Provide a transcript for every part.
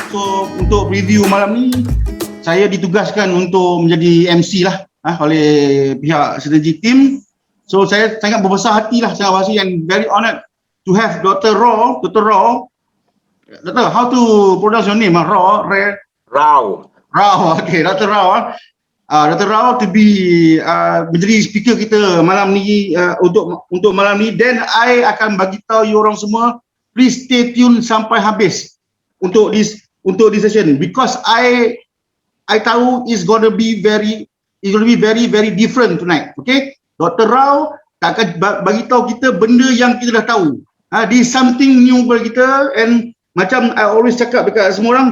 So untuk review malam ni, saya ditugaskan untuk menjadi MC lah oleh pihak Synergy Team. So saya sangat berbesar hati lah, sangat berhati and very honoured to have Dr. Raw. Dr. How to pronounce your name? Rao. Okay, Dr. Rao. Dr. Rao to be menjadi speaker kita malam ni, untuk malam ni. Then I akan bagi tahu you orang semua, please stay tune sampai habis untuk this session, because I tahu it's going to be very different tonight. Okay, Dr. Rao akan bagi tahu kita benda yang kita dah tahu. This is something new bagi kita, and macam I always cakap dekat semua orang,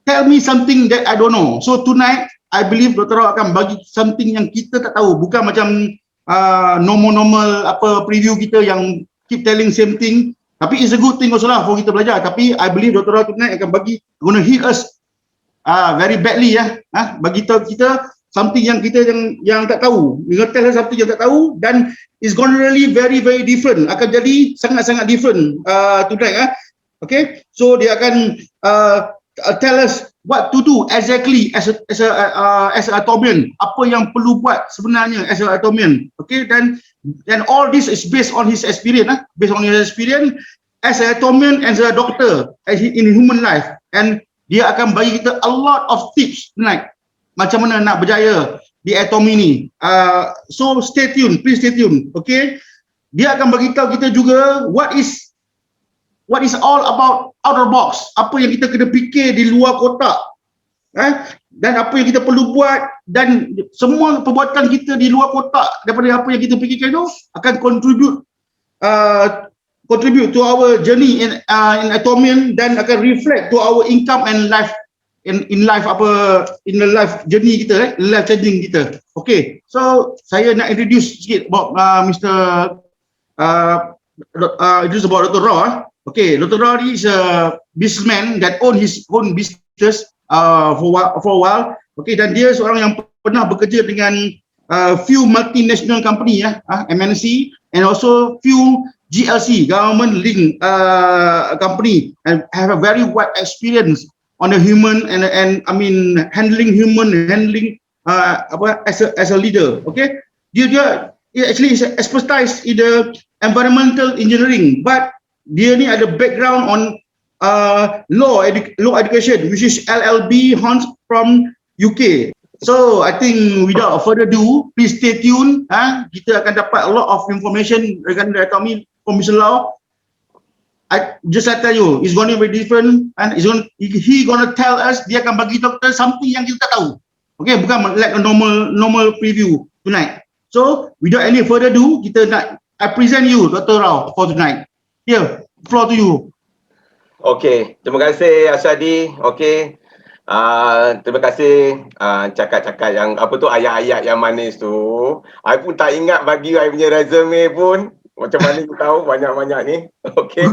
tell me something that I don't know. So tonight I believe Dr. Rao akan bagi something yang kita tak tahu, bukan macam normal preview kita yang keep telling same thing. Tapi it's a good thing also lah for kita belajar. Tapi I believe Dr. Rao tonight akan gonna hit us very badly bagi tahu kita something yang kita yang tak tahu. Dia tell us something yang tak tahu, dan it's gonna really very different. Akan jadi sangat different tonight. Okay, so dia akan tell us what to do exactly as a atomian, apa yang perlu buat sebenarnya as a atomian. Okay, then all this is based on his experience, as a atomian, as a doctor, in human life, and dia akan bagi kita a lot of tips tonight macam mana nak berjaya di atomi ni. So stay tune, please stay tune. Okay, dia akan bagi tahu kita juga what is all about outer box, apa yang kita kena fikir di luar kotak, dan apa yang kita perlu buat, dan semua perbuatan kita di luar kotak daripada apa yang kita fikirkan itu akan contribute to our journey in atomian, dan akan reflect to our income and life in life journey kita, life changing kita. Okay, so saya nak introduce sikit about introduce about Dr. Rao. Okay, Dr. Rao is a businessman that own his own business for a while. Okay, dan dia seorang yang pernah bekerja dengan few multinational company, MNC, and also few GLC, government linked company, and have a very wide experience on the human and I mean handling as a leader. Okay, dia actually is expertise in the environmental engineering, but dia ni ada background on law education, which is LLB Hans from UK. So I think without further ado, please stay tuned. Kita akan dapat a lot of information regarding the atomic commission law. I tell you, it's going to be different, and he gonna tell us, dia akan bagi doktor something yang kita tak tahu. Okay, bukan like a normal preview tonight. So without any further ado, I present you Dr. Rao for tonight. Here, floor to you. Okay, terima kasih Asyadi. Okay, terima kasih cakap-cakap yang ayat-ayat yang manis tu. I pun tak ingat bagi I punya resume pun. Macam mana you tahu banyak-banyak ni. Okay,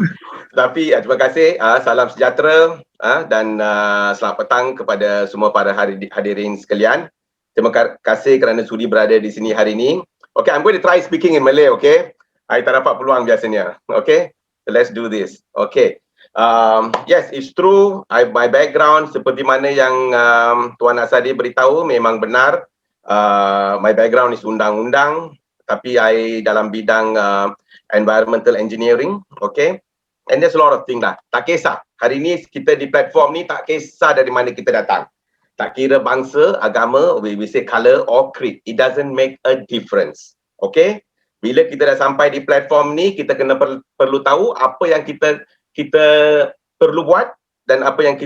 tapi terima kasih. Salam sejahtera dan selamat petang kepada semua para hadirin sekalian. Terima kasih kerana sudi berada di sini hari ini. Okay, I'm going to try speaking in Malay. Okay, I tak dapat peluang biasanya. Okay, so let's do this. Okay. Yes, it's true. My background seperti mana yang Tuan Asadi beritahu memang benar. My background is undang-undang, tapi I dalam bidang environmental engineering. Okay, and there's a lot of things lah. Tak kisah. Hari ini kita di platform ni tak kisah dari mana kita datang. Tak kira bangsa, agama, we say color or creed. It doesn't make a difference. Okay. Bila kita dah sampai di platform ni, kita kena perlu tahu apa yang kita perlu buat, dan apa yang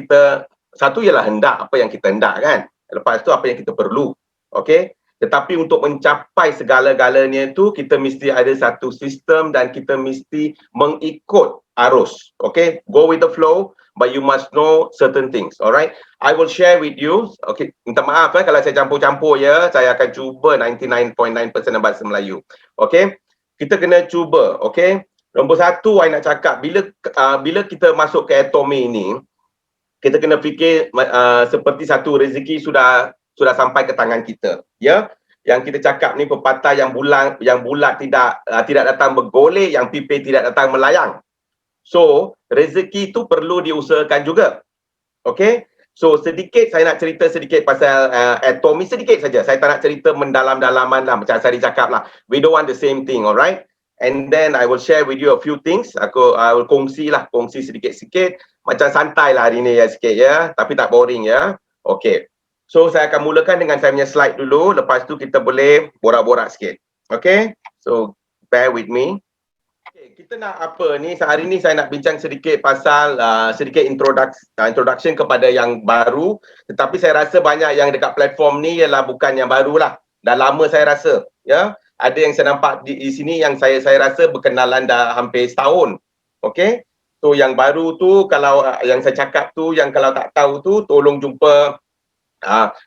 satu ialah hendak, apa yang kita hendak kan. Lepas tu apa yang kita perlu. Okey. Tetapi untuk mencapai segala-galanya itu, kita mesti ada satu sistem dan kita mesti mengikut arus. Okey, go with the flow, but you must know certain things. Alright, I will share with you. Okay, minta maaf kalau saya campur-campur ya. Saya akan cuba 99.9% bahasa Melayu. Okay, kita kena cuba. Okay, nombor satu saya nak cakap, bila kita masuk ke atomi ini, kita kena fikir seperti satu rezeki sudah sampai ke tangan kita. Ya, yang kita cakap ni pepatah yang bulat tidak datang bergolek, yang pipih tidak datang melayang. So, rezeki tu perlu diusahakan juga. Okay? So, sedikit saya nak cerita sedikit pasal Atomy, sedikit saja. Saya tak nak cerita mendalam-dalaman lah, macam Asadi cakap lah. We don't want the same thing, alright? And then I will share with you a few things. I will kongsi sedikit-sikit. Macam santai lah hari ni ya sikit ya. Tapi tak boring ya. Okay. So, saya akan mulakan dengan saya punya slide dulu. Lepas tu kita boleh borak-borak sikit. Okay? So, bear with me. Okay, kita nak apa ni? Hari ni saya nak bincang sedikit pasal sedikit introduction kepada yang baru. Tetapi saya rasa banyak yang dekat platform ni ialah bukan yang baru lah. Dah lama saya rasa. Ya? Ada yang saya nampak di sini yang saya rasa berkenalan dah hampir setahun. Okay? So, yang baru tu, kalau yang saya cakap tu, yang kalau tak tahu tu, tolong jumpa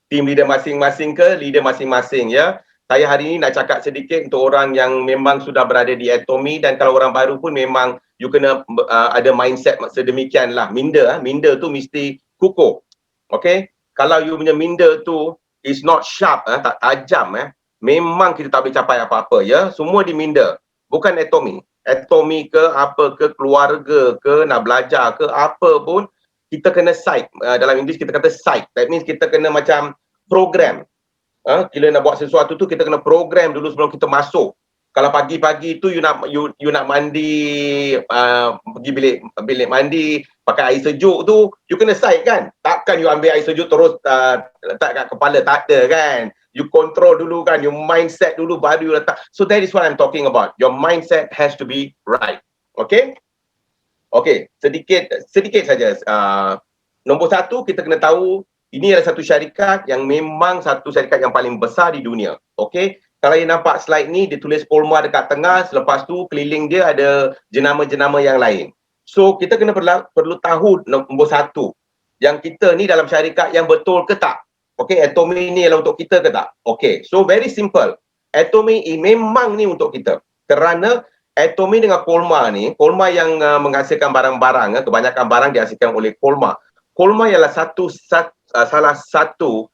team leader masing-masing ke leader masing-masing ya. Saya hari ini nak cakap sedikit untuk orang yang memang sudah berada di Atomy, dan kalau orang baru pun memang you kena ada mindset sedemikian lah. Minda tu mesti kukuh. Okay? Kalau you punya minda tu is not sharp, tak tajam, memang kita tak boleh capai apa-apa ya. Semua di minda. Bukan Atomy. Atomy ke apa ke, keluarga ke, nak belajar ke apa pun, kita kena psych. Dalam English kita kata psych. That means kita kena macam program. Bila nak buat sesuatu tu kita kena program dulu sebelum kita masuk. Kalau pagi-pagi tu you nak mandi, pergi bilik mandi pakai air sejuk tu, you kena psych kan. Takkan you ambil air sejuk terus letak kat kepala, tak ada kan. You control dulu kan, your mindset dulu baru you letak. So that is what I'm talking about. Your mindset has to be right. Okay? Okey, sedikit saja. Nombor satu, kita kena tahu ini adalah satu syarikat yang memang satu syarikat yang paling besar di dunia. Okey, kalau you nampak slide ni, dia tulis Colmar dekat tengah, selepas tu keliling dia ada jenama-jenama yang lain. So, kita kena perlu tahu nombor satu, yang kita ni dalam syarikat yang betul ke tak? Okey, Atomy ni adalah untuk kita ke tak? Okey, so very simple. Atomy memang ni untuk kita. Kerana Atomy dengan Colmar ni, Colmar yang menghasilkan barang-barang, kebanyakan barang dihasilkan oleh Colmar. Colmar ialah salah satu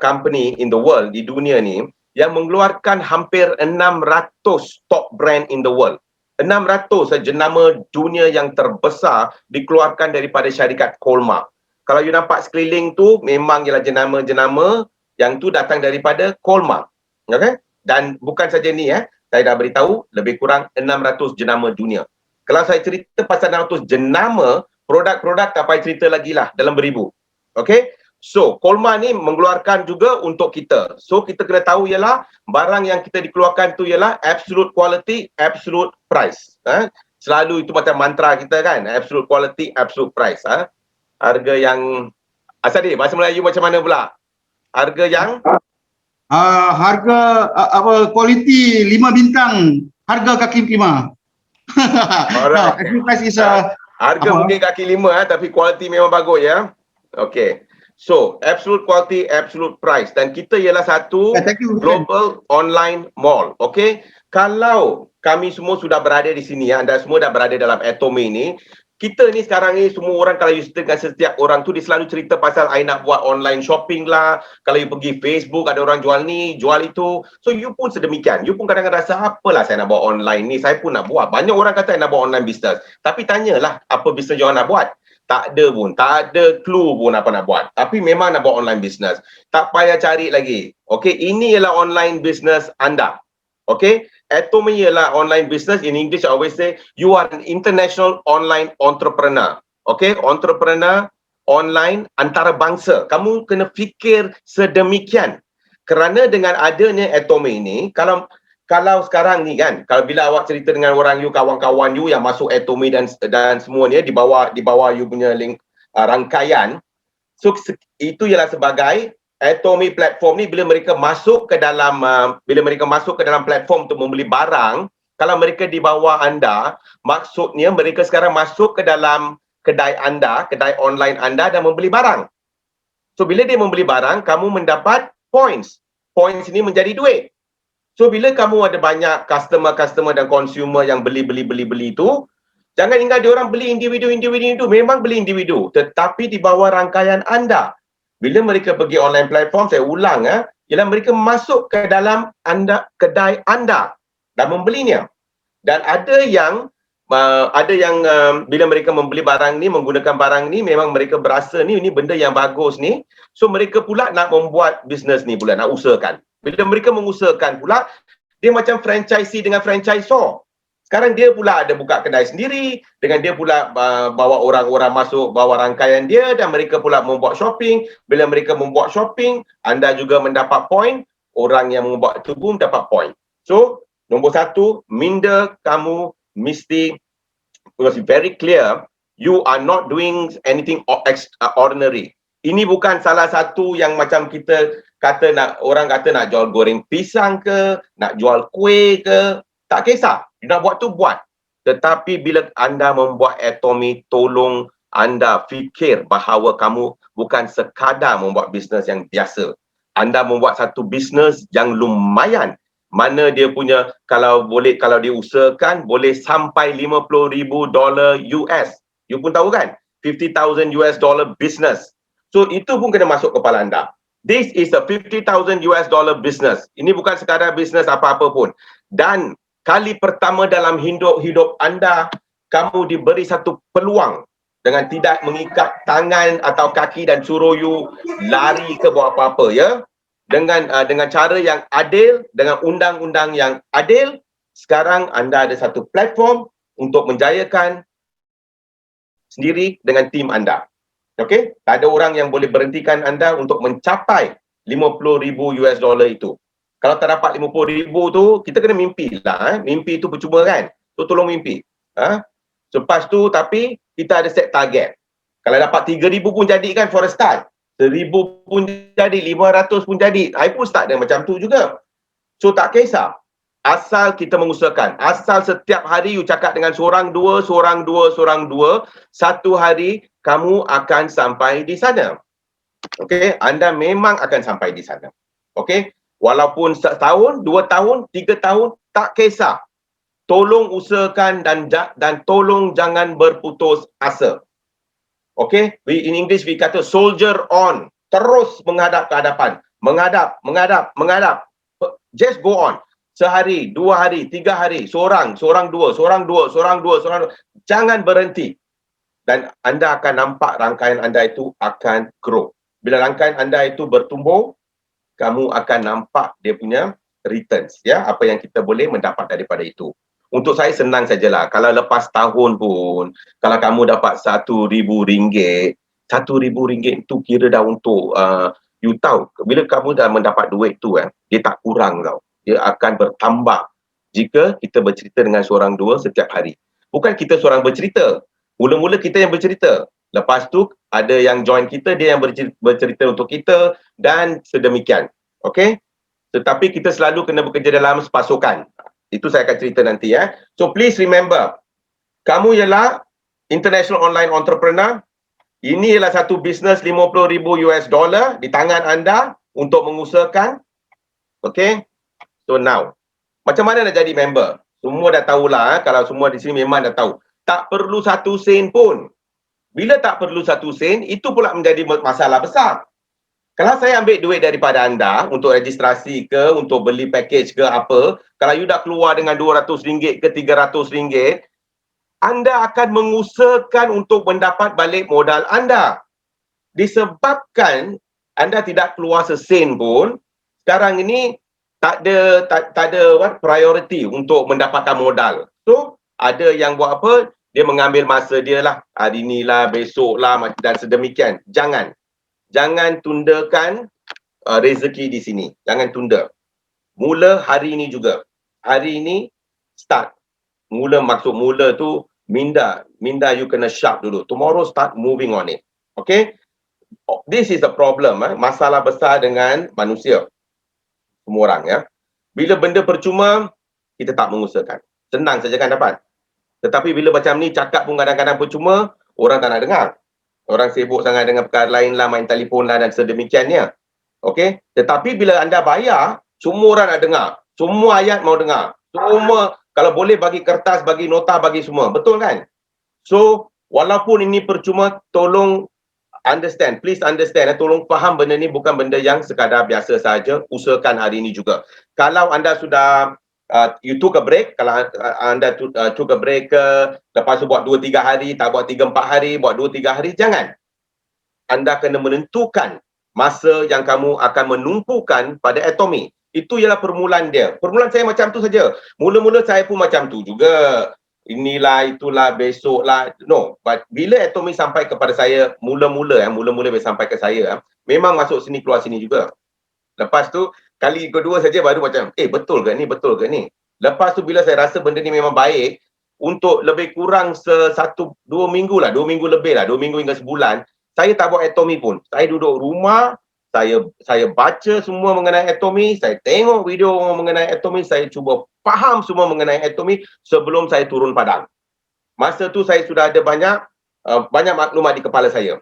company in the world, di dunia ni, yang mengeluarkan hampir 600 top brand in the world. 600 jenama dunia yang terbesar dikeluarkan daripada syarikat Colmar. Kalau you nampak sekeliling tu, memang ialah jenama-jenama yang tu datang daripada Colmar. Okay? Dan bukan saja ni, saya dah beritahu lebih kurang 600 jenama dunia. Kalau saya cerita pasal 600 jenama, produk-produk tak payah cerita lagi lah, dalam beribu. Okay? So, Colmar ni mengeluarkan juga untuk kita. So, kita kena tahu ialah barang yang kita dikeluarkan tu ialah absolute quality, absolute price. Selalu itu macam mantra kita kan, absolute quality, absolute price. Harga yang, Asadi, bahasa Melayu macam mana pula? Harga yang harga kualiti 5 bintang, harga kaki 5. Alright. Price is harga mungkin kaki 5 tapi kualiti memang bagus ya. Okay. So, absolute quality, absolute price, dan kita ialah satu global online mall. Okay. Kalau kami semua sudah berada di sini, anda semua dah berada dalam Atomy ni, kita ni sekarang ni semua orang, kalau you dengan setiap orang tu, dia selalu cerita pasal I nak buat online shopping lah. Kalau you pergi Facebook, ada orang jual ni, jual itu. So you pun sedemikian. You pun kadang-kadang rasa, apalah saya nak buat online ni, saya pun nak buat. Banyak orang kata nak buat online business. Tapi tanyalah apa bisnes you nak buat. Tak ada pun, tak ada clue pun apa nak buat. Tapi memang nak buat online business. Tak payah cari lagi. Okay, ini ialah online business anda. Okay, Atomy ialah online business. In English, I always say, you are an international online entrepreneur. Okay, entrepreneur online antarabangsa. Kamu kena fikir sedemikian. Kerana dengan adanya Atomy ini, kalau sekarang ni kan, kalau bila awak cerita dengan orang you, kawan-kawan you yang masuk Atomy dan semua ni di bawah you punya link rangkaian, so itu ialah sebagai Atomy platform ni. Bila mereka masuk ke dalam platform untuk membeli barang, kalau mereka di bawah anda, maksudnya mereka sekarang masuk ke dalam kedai anda, kedai online anda, dan membeli barang. So bila dia membeli barang, kamu mendapat points. Points ini menjadi duit. So bila kamu ada banyak customer dan consumer yang beli tu, jangan ingat dia orang beli individu, memang beli individu, tetapi di bawah rangkaian anda. Bila mereka pergi online platform, saya ulang, ialah mereka masuk ke dalam kedai anda dan membelinya. Dan ada yang bila mereka membeli barang ni, menggunakan barang ni, memang mereka berasa ni benda yang bagus ni, so mereka pula nak membuat bisnes ni pula, nak usahakan. Bila mereka mengusahakan pula, dia macam franchisee dengan franchisor. Sekarang dia pula ada buka kedai sendiri, dengan dia pula bawa orang-orang masuk, bawa rangkaian dia, dan mereka pula membuat shopping. Bila mereka membuat shopping, anda juga mendapat point, orang yang membuat itu pun dapat point. So, nombor satu, minda kamu mesti very clear, you are not doing anything extraordinary. Ini bukan salah satu yang macam kita kata orang kata nak jual goreng pisang ke, nak jual kuih ke, tak kisah. Nak buat tu buat. Tetapi bila anda membuat Atomy, tolong anda fikir bahawa kamu bukan sekadar membuat bisnes yang biasa. Anda membuat satu bisnes yang lumayan. Mana dia punya, kalau dia usahakan, boleh sampai $50,000 US. You pun tahu kan? $50,000 US business. So itu pun kena masuk kepala anda. This is a $50,000 US business. Ini bukan sekadar bisnes apa-apa pun. Dan kali pertama dalam hidup anda, kamu diberi satu peluang dengan tidak mengikat tangan atau kaki dan suruh you lari ke buat apa-apa, ya. Dengan cara yang adil, dengan undang-undang yang adil, sekarang anda ada satu platform untuk menjayakan sendiri dengan tim anda. Okey? Tak ada orang yang boleh berhentikan anda untuk mencapai $50,000 US itu. Kalau tak dapat 50,000 tu, kita kena mimpi lah. Mimpi tu percuma kan? So tolong mimpi. Lepas tu, tapi kita ada set target. Kalau dapat 3,000 pun jadi kan for a start. 1,000 pun jadi, 500 pun jadi. I pun start dengan macam tu juga. So tak kisah. Asal kita mengusahakan. Asal setiap hari you cakap dengan seorang dua, satu hari kamu akan sampai di sana. Okey, anda memang akan sampai di sana. Okey, walaupun setahun, 2 tahun, 3 tahun, tak kisah. Tolong usahakan dan tolong jangan berputus asa. Okay, in English we kata soldier on. Terus menghadap ke hadapan. Menghadap. Just go on. Sehari, 2 hari, 3 hari, seorang dua. Jangan berhenti. Dan anda akan nampak rangkaian anda itu akan grow. Bila rangkaian anda itu bertumbuh, kamu akan nampak dia punya returns, ya, apa yang kita boleh mendapat daripada itu. Untuk saya senang sajalah. Kalau lepas tahun pun, kalau kamu dapat RM1,000, RM1,000 itu kira dah untuk, you tahu, bila kamu dah mendapat duit tu, dia tak kurang tau. Dia akan bertambah jika kita bercerita dengan seorang dua setiap hari. Bukan kita seorang bercerita. Mula-mula kita yang bercerita. Lepas tu, ada yang join kita, dia yang bercerita untuk kita dan sedemikian. Okay? Tetapi kita selalu kena bekerja dalam sepasukan. Itu saya akan cerita nanti, ya. So please remember, kamu ialah international online entrepreneur. Ini ialah satu bisnes $50,000 US di tangan anda untuk mengusahakan. Okay. So now, macam mana nak jadi member? Semua dah tahulah, kalau semua di sini memang dah tahu. Tak perlu 1 sen pun. Bila tak perlu 1 sen, itu pula menjadi masalah besar. Kalau saya ambil duit daripada anda untuk registrasi ke, untuk beli package ke apa, kalau you dah keluar dengan RM200 ke RM300, anda akan mengusahakan untuk mendapat balik modal anda. Disebabkan anda tidak keluar sesen pun, sekarang ini tak ada priority untuk mendapatkan modal. So, ada yang buat apa? Dia mengambil masa dia lah. Hari ni lah, besok lah dan sedemikian. Jangan tundakan rezeki di sini. Jangan tunda. Mula hari ini juga. Hari ini start. Maksud mula tu minda you kena sharp dulu. Tomorrow start moving on it. Okay? This is a problem. Masalah besar dengan manusia. Semua orang, ya. Bila benda percuma, kita tak mengusahakan. Senang saja kan dapat. Tetapi bila macam ni cakap pun kadang-kadang percuma, orang tak nak dengar. Orang sibuk sangat dengan perkara lain lah, main telefon lah dan sedemikiannya. Okey? Tetapi bila anda bayar, semua orang nak dengar. Semua ayat mau dengar. Semua, kalau boleh bagi kertas, bagi nota, bagi semua. Betul kan? So, walaupun ini percuma, tolong Understand, please understand. Tolong faham benda ni bukan benda yang sekadar biasa saja. Usahakan hari ini juga. Kalau anda sudah you took a break, kalau anda took a break ke, lepas tu buat 2-3 hari, tak buat 3-4 hari, buat 2-3 hari, jangan. Anda kena menentukan masa yang kamu akan menumpukan pada atomi. Itu ialah permulaan dia. Permulaan saya macam tu saja. Mula-mula saya pun macam tu juga. Inilah, itulah, besoklah. No. But bila atomi sampai kepada saya, mula-mula sampai ke saya, memang masuk sini, keluar sini juga. Lepas tu, kali kedua saja baru macam, betul ke ni, betul ke ni? Lepas tu bila saya rasa benda ni memang baik, untuk lebih kurang 1-2 minggu lah, 2 minggu lebih lah, 2 minggu hingga sebulan, saya tak buat atomi pun. Saya duduk rumah, saya baca semua mengenai atomi, saya tengok video mengenai atomi, saya cuba faham semua mengenai atomi sebelum saya turun padang. Masa tu saya sudah ada banyak maklumat di kepala saya.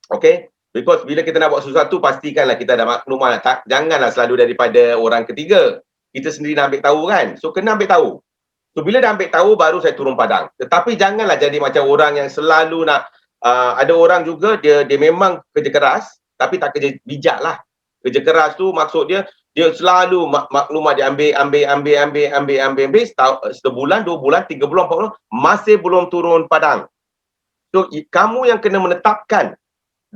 Okay? Because bila kita nak buat sesuatu, pastikanlah kita ada maklumat. Janganlah selalu daripada orang ketiga. Kita sendiri nak ambil tahu kan? So, kena ambil tahu. So, bila dah ambil tahu, baru saya turun padang. Tetapi janganlah jadi macam orang yang selalu nak, ada orang juga, dia memang kerja keras, tapi tak kerja bijak lah. Kerja keras tu maksud dia selalu maklumat dia ambil. Sebulan, 2 bulan, 3 bulan, 4 bulan, masih belum turun padang. So, kamu yang kena menetapkan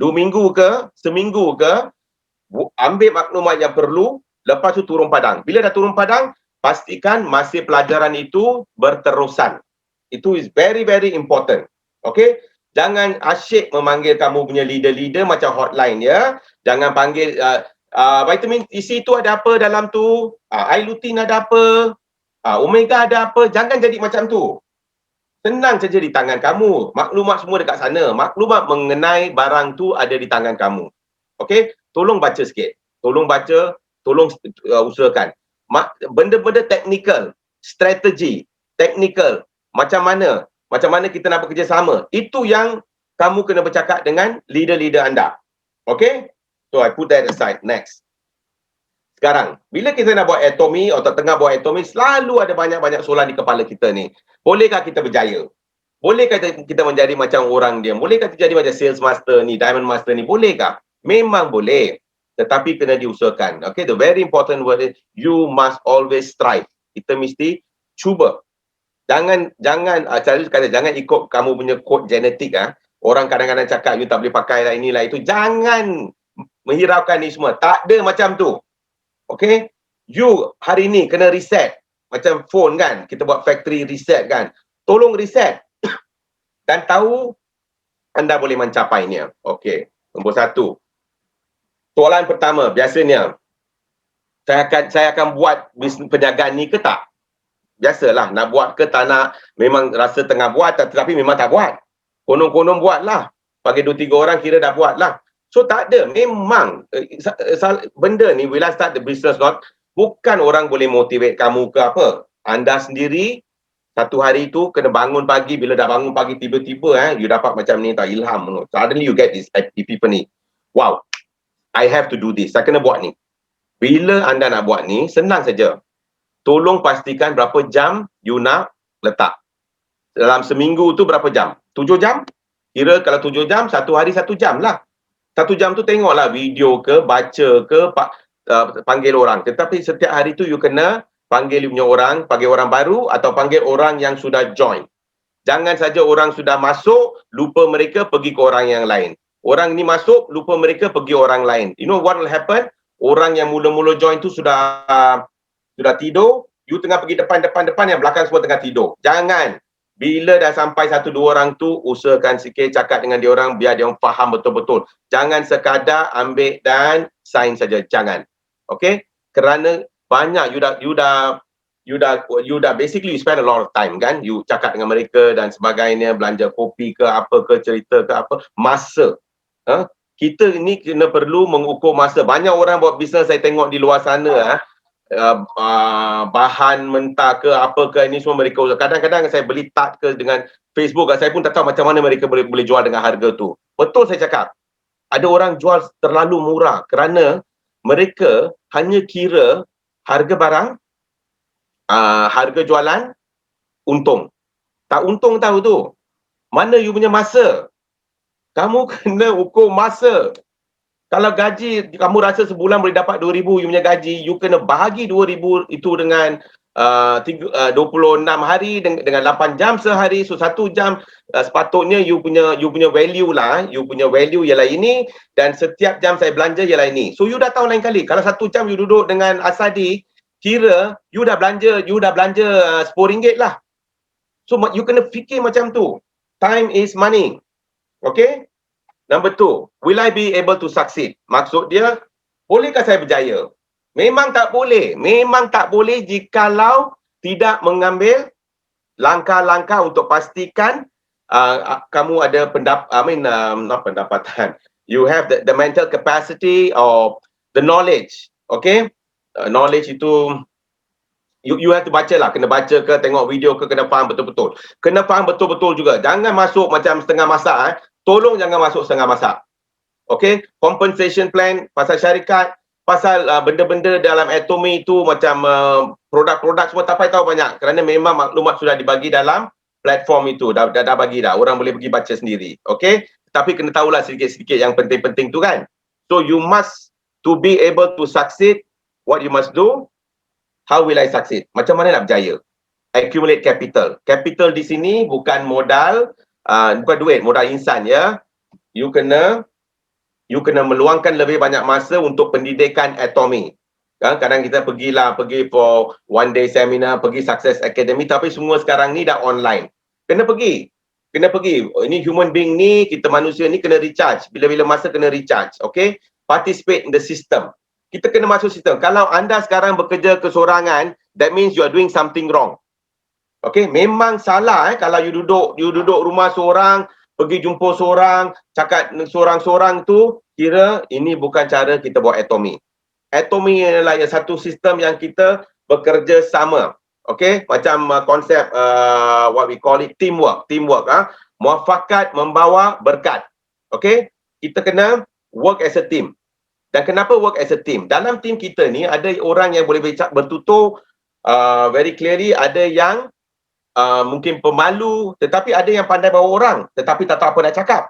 2 minggu ke, seminggu ke, ambil maklumat yang perlu, lepas tu turun padang. Bila dah turun padang, pastikan masih pelajaran itu berterusan. Itu is very, very important. Okay? Jangan asyik memanggil kamu punya leader-leader macam hotline ya. Jangan panggil, vitamin isi tu ada apa dalam tu, I-lutein ada apa, omega ada apa. Jangan jadi macam tu. Senang saja di tangan kamu. Maklumat semua dekat sana. Maklumat mengenai barang tu ada di tangan kamu. Okey? Tolong baca sikit. Tolong baca, tolong usahakan. Benda-benda teknikal, strategi, teknikal, macam mana kita nak bekerjasama. Itu yang kamu kena bercakap dengan leader-leader anda. Okey? So I put that aside. Next. Sekarang, bila kita nak buat atomi atau tengah buat atomi, selalu ada banyak-banyak soalan di kepala kita ni. Bolehkah kita berjaya? Bolehkah kita menjadi macam orang dia? Bolehkah kita jadi macam sales master ni, diamond master ni? Bolehkah? Memang boleh. Tetapi kena diusahakan. Okay, the very important word is you must always strive. Kita mesti cuba. Jangan ikut kamu punya kod genetik. Orang kadang-kadang cakap you tak boleh pakai lah inilah itu. Jangan menghiraukan ni semua. Tak ada macam tu. Okay, you hari ni kena reset. Macam phone kan, kita buat factory reset kan. Tolong reset. Dan tahu anda boleh mencapainya. Okay, nombor 1. Soalan pertama, biasanya, saya akan buat bisnes perniagaan ni ke tak? Biasalah, nak buat ke tak nak, memang rasa tengah buat, tetapi memang tak buat. Konon-konon buat lah. Bagi 2-3 orang kira dah buat lah. So tak ada, memang benda ni bila start the business bukan orang boleh motivate kamu ke apa. Anda sendiri satu hari tu kena bangun pagi, bila dah bangun pagi tiba-tiba you dapat macam ni tak ilham. Suddenly you get this epiphany. Wow, I have to do this. Saya kena buat ni. Bila anda nak buat ni, senang saja. Tolong pastikan berapa jam you nak letak. Dalam seminggu tu berapa jam? 7 jam? Kira kalau 7 jam, satu hari 1 jam lah. 1 jam tu tengoklah video ke, baca ke, panggil orang. Tetapi setiap hari tu you kena panggil you punya orang, panggil orang baru atau panggil orang yang sudah join. Jangan saja orang sudah masuk, lupa mereka pergi ke orang yang lain. Orang ni masuk, lupa mereka pergi orang lain. You know what will happen? Orang yang mula-mula join tu sudah tidur, you tengah pergi depan, yang belakang semua tengah tidur. Jangan. Bila dah sampai 1-2 orang tu, usahakan sikit cakap dengan dia orang biar dia orang faham betul-betul. Jangan sekadar ambil dan sign saja. Jangan. Okay? Kerana banyak you dah basically you spend a lot of time kan. You cakap dengan mereka dan sebagainya, belanja kopi ke apa ke, cerita ke apa, masa. Kita ni kena perlu mengukur masa. Banyak orang buat bisnes saya tengok di luar sana bahan mentah ke apa ke ini semua mereka. Kadang-kadang saya beli tart ke dengan Facebook, saya pun tak tahu macam mana mereka boleh jual dengan harga tu. Betul saya cakap. Ada orang jual terlalu murah kerana mereka hanya kira harga barang, harga jualan, untung. Tak untung tahu tu. Mana you punya masa? Kamu kena ukur masa. Kalau gaji kamu rasa sebulan boleh dapat 2,000 you punya gaji, you kena bahagi 2,000 itu dengan 26 hari dengan 8 jam sehari. So 1 jam sepatutnya you punya value lah, you punya value ialah ini, dan setiap jam saya belanja ialah ini. So you dah tahu lain kali. Kalau 1 jam you duduk dengan Asadi, kira you dah belanja RM10 lah. So you kena fikir macam tu. Time is money. Okay? Number 2, will I be able to succeed? Maksud dia, bolehkah saya berjaya? Memang tak boleh. Memang tak boleh jikalau tidak mengambil langkah-langkah untuk pastikan kamu ada pendapatan. You have the mental capacity or the knowledge. Okay? Knowledge itu you have to baca lah, kena baca ke, tengok video ke, kena faham betul-betul. Kena faham betul-betul juga. Jangan masuk macam setengah masak. Tolong jangan masuk setengah masak. Okay, compensation plan, pasal syarikat, pasal benda-benda dalam Atomy itu macam produk-produk semua tak payah tahu banyak, kerana memang maklumat sudah dibagi dalam platform itu, dah bagi dah. Orang boleh pergi baca sendiri. Okay, tapi kena tahulah sedikit-sedikit yang penting-penting tu kan. So you must to be able to succeed, what you must do, how will I succeed? Macam mana nak berjaya? Accumulate capital. Capital di sini bukan modal, bukan duit, modal insan ya. You kena meluangkan lebih banyak masa untuk pendidikan Atomy. Kadang kita pergi for one day seminar, pergi Success Academy, tapi semua sekarang ni dah online. Kena pergi. Ini human being ni, kita manusia ni kena recharge. Bila-bila masa kena recharge. Okay? Participate in the system. Kita kena masuk sistem. Kalau anda sekarang bekerja kesorangan, that means you are doing something wrong. Okay, memang salah kalau you duduk rumah seorang, pergi jumpa seorang, cakap seorang-seorang tu, kira ini bukan cara kita buat Atomy. Atomy adalah satu sistem yang kita bekerja sama. Okay, macam konsep what we call it teamwork. Muafakat membawa berkat. Okay, kita kena work as a team. Dan kenapa work as a team? Dalam team kita ni ada orang yang boleh bertutur very clearly, ada yang mungkin pemalu, tetapi ada yang pandai bawa orang tetapi tak tahu apa nak cakap.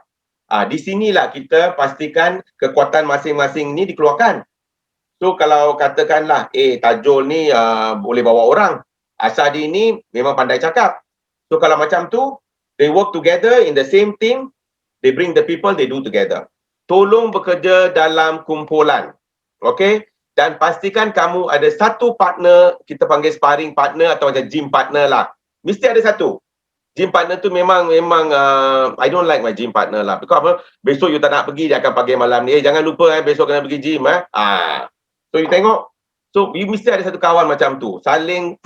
Di sinilah kita pastikan kekuatan masing-masing ni dikeluarkan. So kalau katakanlah Tajul ni boleh bawa orang, Asadi ni memang pandai cakap. So kalau macam tu, they work together in the same team, they bring the people, they do together. Tolong bekerja dalam kumpulan. Okay? Dan pastikan kamu ada satu partner, kita panggil sparring partner atau macam gym partner lah. Mesti ada satu. Gym partner tu memang I don't like my gym partner lah. Because apa? Besok you tak nak pergi, dia akan panggil malam ni. Jangan lupa besok kena pergi gym. So you tengok. So you mesti ada satu kawan macam tu. Saling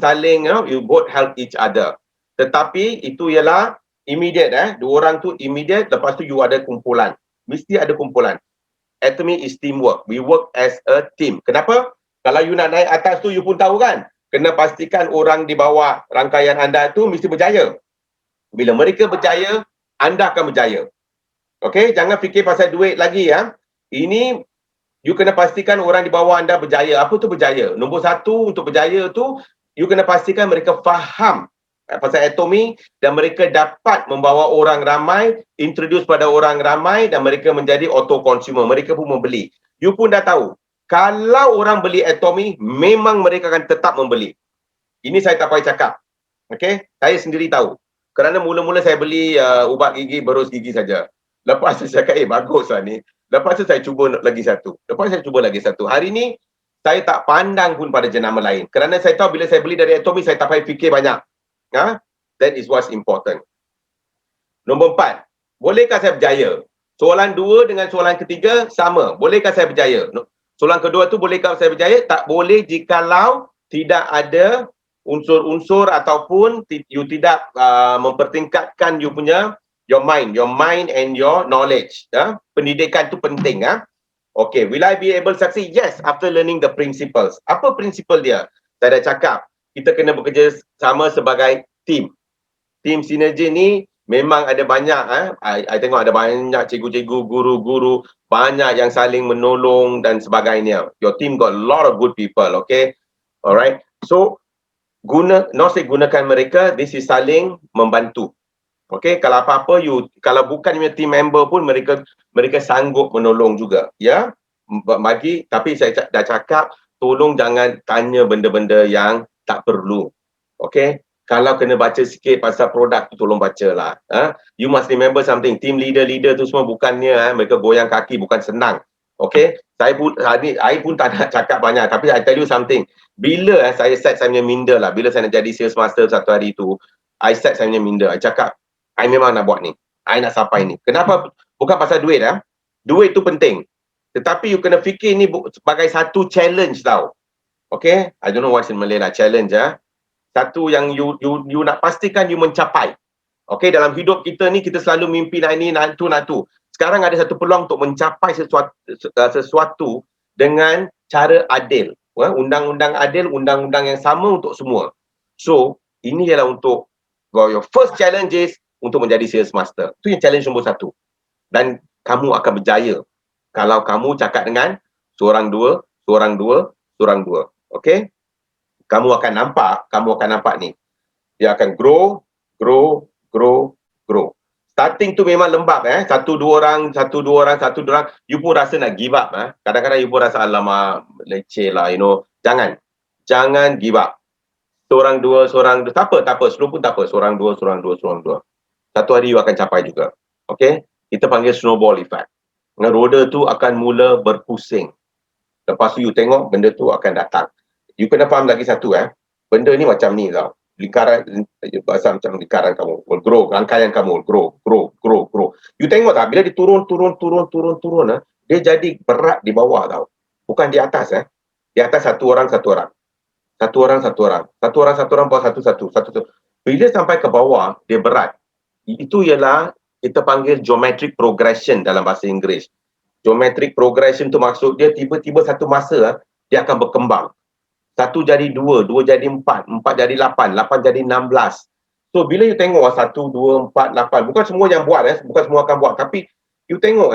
you both help each other. Tetapi itu ialah immediate. Dua orang tu immediate. Lepas tu you ada kumpulan. Mesti ada kumpulan. Atomy is teamwork. We work as a team. Kenapa? Kalau you nak naik atas tu, you pun tahu kan? Kena pastikan orang di bawah rangkaian anda tu mesti berjaya. Bila mereka berjaya, anda akan berjaya. Okay, jangan fikir pasal duit lagi ya. Ini, you kena pastikan orang di bawah anda berjaya. Apa tu berjaya? Nombor satu untuk berjaya tu, you kena pastikan mereka faham pasal Atomy dan mereka dapat membawa orang ramai, introduce pada orang ramai dan mereka menjadi auto consumer. Mereka pun membeli. You pun dah tahu. Kalau orang beli Atomy, memang mereka akan tetap membeli. Ini saya tak payah cakap. Okay? Saya sendiri tahu. Kerana mula-mula saya beli ubat gigi, berus gigi saja. Lepas tu saya cakap, bagus lah ni. Lepas tu saya cuba lagi satu. Hari ni, saya tak pandang pun pada jenama lain. Kerana saya tahu bila saya beli dari Atomy, saya tak payah fikir banyak. That is what's important. Nombor 4. Bolehkah saya berjaya? Soalan 2 dengan soalan ketiga sama. Bolehkah saya berjaya? Soalan kedua tu, bolehkah saya berjaya? Tak boleh jikalau tidak ada unsur-unsur ataupun you tidak mempertingkatkan you punya your mind and your knowledge. Pendidikan tu penting. Okay, will I be able to succeed? Yes, after learning the principles. Apa prinsipal dia? Saya dah cakap, kita kena bekerja sama sebagai team. Team sinergi ni memang ada banyak. I tengok ada banyak cikgu-cikgu, guru-guru, banyak yang saling menolong dan sebagainya. Your team got a lot of good people, okay? Alright. So, gunakan mereka, this is saling membantu. Okay, kalau apa-apa kalau bukan punya team member pun mereka sanggup menolong juga, ya. Tapi saya dah cakap, tolong jangan tanya benda-benda yang tak perlu. Okay, kalau kena baca sikit pasal produk tu tolong bacalah. You must remember something, team leader tu semua bukannya mereka goyang kaki, bukan senang. Okay, saya pun tak nak cakap banyak, tapi I tell you something, bila saya set saya punya minda lah, bila saya nak jadi sales master satu hari tu, I set saya punya minda, I cakap I memang nak buat ni, I nak sampai ni. Kenapa? Bukan pasal duit duit tu penting, tetapi you kena fikir ni sebagai satu challenge tau. Okay, I don't know what's in Malay lah, challenge satu yang you nak pastikan you mencapai. Okay, dalam hidup kita ni kita selalu mimpi nak ni, nak tu. Sekarang ada satu peluang untuk mencapai sesuatu dengan cara adil. Undang-undang adil, undang-undang yang sama untuk semua. So, ini ialah untuk your first challenge is untuk menjadi sales master. Itu yang challenge nombor 1. Dan kamu akan berjaya kalau kamu cakap dengan seorang dua. Okay? Kamu akan nampak ni. Dia akan grow. Starting tu memang lembab satu dua orang, you pun rasa nak give up kadang-kadang you pun rasa alamak leceh lah, jangan give up. Seorang dua, tak apa, slow pun tak apa, seorang dua. Satu hari you akan capai juga. Okay, kita panggil snowball effect. Roda tu akan mula berpusing, lepas tu you tengok benda tu akan datang. You kena faham lagi satu benda ni macam ni tau, lingkaran, bahasa macam lingkaran kamu will grow, rangkaian kamu will grow. You tengok tak, bila dia turun dia jadi berat di bawah tau, bukan di atas di atas satu orang bawah satu. Bila sampai ke bawah dia berat. Itu ialah kita panggil geometric progression dalam bahasa Inggeris. Geometric progression tu maksud dia tiba-tiba satu masa dia akan berkembang. 1 jadi 2, 2 jadi 4, 4 jadi 8, 8 jadi 16. So bila you tengok 1, 2, 4, 8, bukan semua yang buat bukan semua akan buat, tapi you tengok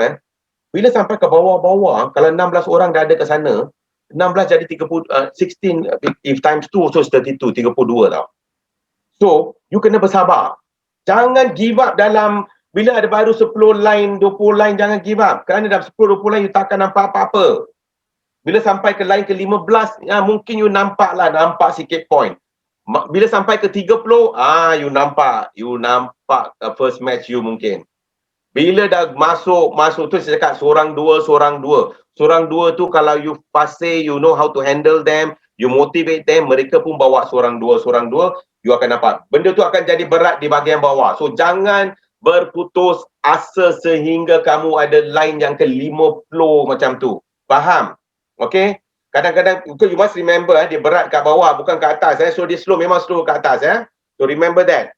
bila sampai ke bawah-bawah, kalau 16 orang dah ada ke sana, 16 jadi 30, 16 if times 2 also 32 tau. So you kena bersabar. Jangan give up dalam bila ada baru 10 line, 20 line, jangan give up. Kerana dalam 10, 20 line you tak akan nampak apa-apa. Bila sampai ke line ke-15, mungkin you nampak sikit point. Bila sampai ke 30, you nampak first match you mungkin. Bila dah masuk tu saya cakap seorang dua tu kalau you fasih, you know how to handle them, you motivate them, mereka pun bawa seorang dua, you akan nampak. Benda tu akan jadi berat di bahagian bawah. So jangan berputus asa sehingga kamu ada line yang ke-50 macam tu. Faham? Okay, kadang-kadang you must remember dia berat kat bawah bukan kat atas so dia slow, memang slow kat atas so remember that.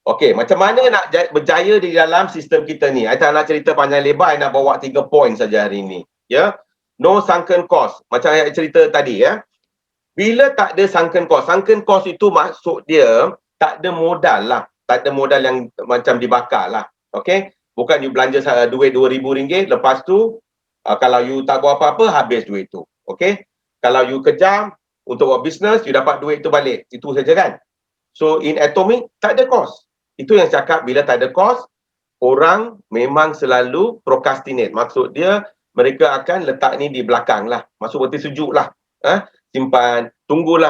Okay, macam mana nak berjaya di dalam sistem kita ni? I tak nak cerita panjang lebar, I nak bawa 3 poin saja hari ni. No sunken cost, macam saya cerita tadi bila tak ada sunken cost itu maksud dia tak ada modal lah, tak ada modal yang macam dibakar lah. Okay, bukan you belanja duit RM2,000, lepas tu kalau you tak buat apa-apa, habis duit tu. Okay? Kalau you kejar untuk buat bisnes, you dapat duit tu balik. Itu saja kan? So, in Atomic, tak ada cost. Itu yang cakap, bila tak ada cost, orang memang selalu procrastinate. Maksud dia, mereka akan letak ni di belakang lah. Masuk peti sejuk lah. Simpan, tunggu.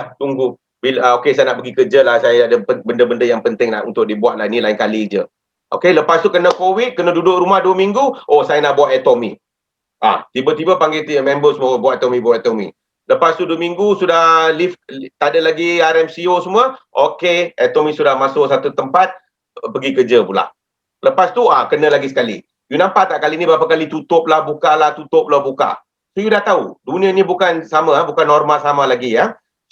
Bila, okay, saya nak pergi kerja lah. Saya ada benda-benda yang penting lah untuk dibuat lah. Ni lain kali je. Okay, lepas tu kena COVID, kena duduk rumah 2 minggu. Oh, saya nak buat Atomic. Tiba-tiba panggil member semua buat Atomic. Lepas tu 2 minggu sudah lift, tak ada lagi RMCO semua. Okey, Atomic sudah masuk satu tempat, pergi kerja pula. Lepas tu kena lagi sekali. You nampak tak kali ni berapa kali tutup lah, buka lah, tutup lah, buka. So you dah tahu, dunia ni bukan sama, bukan normal sama lagi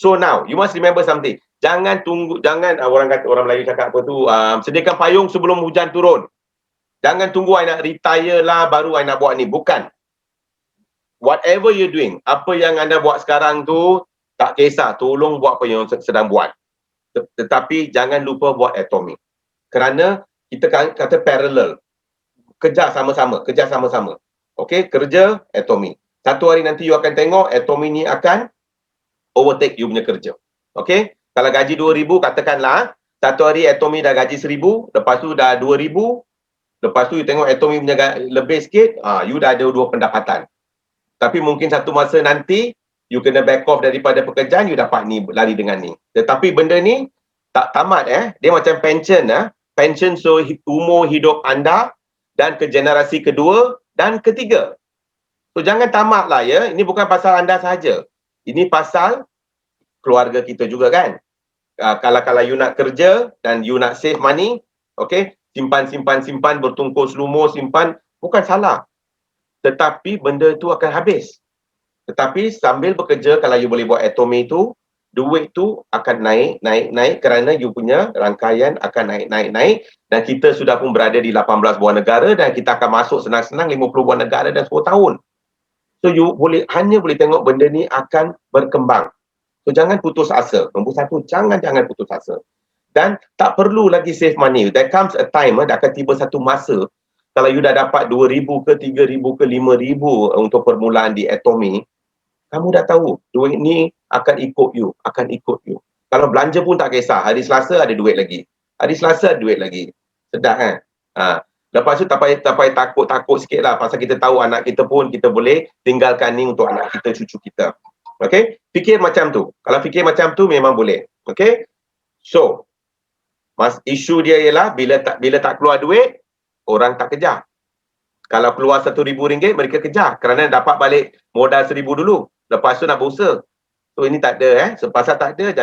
So now, you must remember something. Jangan orang Melayu cakap apa tu, sediakan payung sebelum hujan turun. Jangan tunggu I nak retire lah baru I nak buat ni. Bukan. Whatever you doing, apa yang anda buat sekarang tu, tak kisah, tolong buat apa yang sedang buat. Tetapi jangan lupa buat Atomic. Kerana kita kata parallel. Kejar sama-sama. Okay, kerja Atomic. Satu hari nanti you akan tengok Atomic ni akan overtake you punya kerja. Okay, kalau gaji 2,000 katakanlah, satu hari Atomy dah gaji 1,000, lepas tu dah 2,000, lepas tu you tengok Atomy punya lebih sikit, you dah ada 2 pendapatan. Tapi mungkin satu masa nanti you kena back off daripada pekerjaan, you dapat ni, lari dengan ni. Tetapi benda ni tak tamat dia macam pension pension, so umur hidup anda dan ke generasi kedua dan ketiga. So jangan tamat lah ini bukan pasal anda sahaja. Ini pasal keluarga kita juga kan. Kalau you nak kerja dan you nak save money, okay, simpan bertungkus lumus, simpan, bukan salah. Tetapi benda tu akan habis. Tetapi sambil bekerja, kalau you boleh buat Atomy tu, duit tu akan naik kerana you punya rangkaian akan naik dan kita sudah pun berada di 18 buah negara dan kita akan masuk senang-senang 50 buah negara dalam 10 tahun. So you hanya boleh tengok benda ni akan berkembang. So jangan putus asa. Nombor satu, jangan putus asa. Dan tak perlu lagi save money. There comes a time, dah akan tiba satu masa, kalau you dah dapat 2,000 ke 3,000 ke 5,000 untuk permulaan di Atomy, kamu dah tahu duit ni akan ikut you. Kalau belanja pun tak kisah. Hari Selasa ada duit lagi. Sedap kan? Lepas tu tak payah takut sikit lah. Pasal kita tahu anak kita pun kita boleh tinggalkan ni untuk anak kita, cucu kita. Okay? Fikir macam tu. Kalau fikir macam tu memang boleh. Okay? So, isu dia ialah bila tak keluar duit, orang tak kejar. Kalau keluar RM1,000, mereka kejar kerana dapat balik modal RM1,000 dulu. Lepas tu nak berusaha. So ini tak ada Pasal tak ada,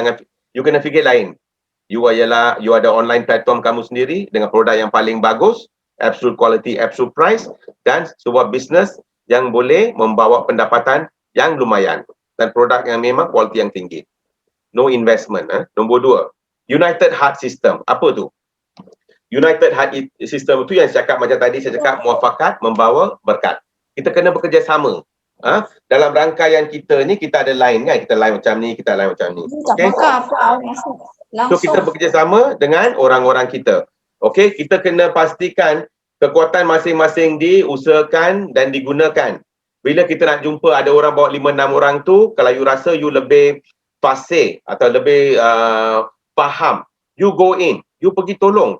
you kena fikir lain. You ada online platform kamu sendiri dengan produk yang paling bagus, absolute quality, absolute price, dan sebuah bisnes yang boleh membawa pendapatan yang lumayan dan produk yang memang kualiti yang tinggi. No investment. Nombor 2, United Heart System. Apa tu? United Heart System tu yang saya cakap macam tadi, saya cakap muafakat membawa berkat. Kita kena bekerjasama. Dalam rangkaian kita ni, kita ada line kan? Kita line macam ni, kita line macam ni. Okay? So kita bekerjasama dengan orang-orang kita. Okay? Kita kena pastikan kekuatan masing-masing diusahakan dan digunakan. Bila kita nak jumpa ada orang bawa 5-6 orang tu, kalau you rasa you lebih fasih atau lebih faham, you go in. You pergi tolong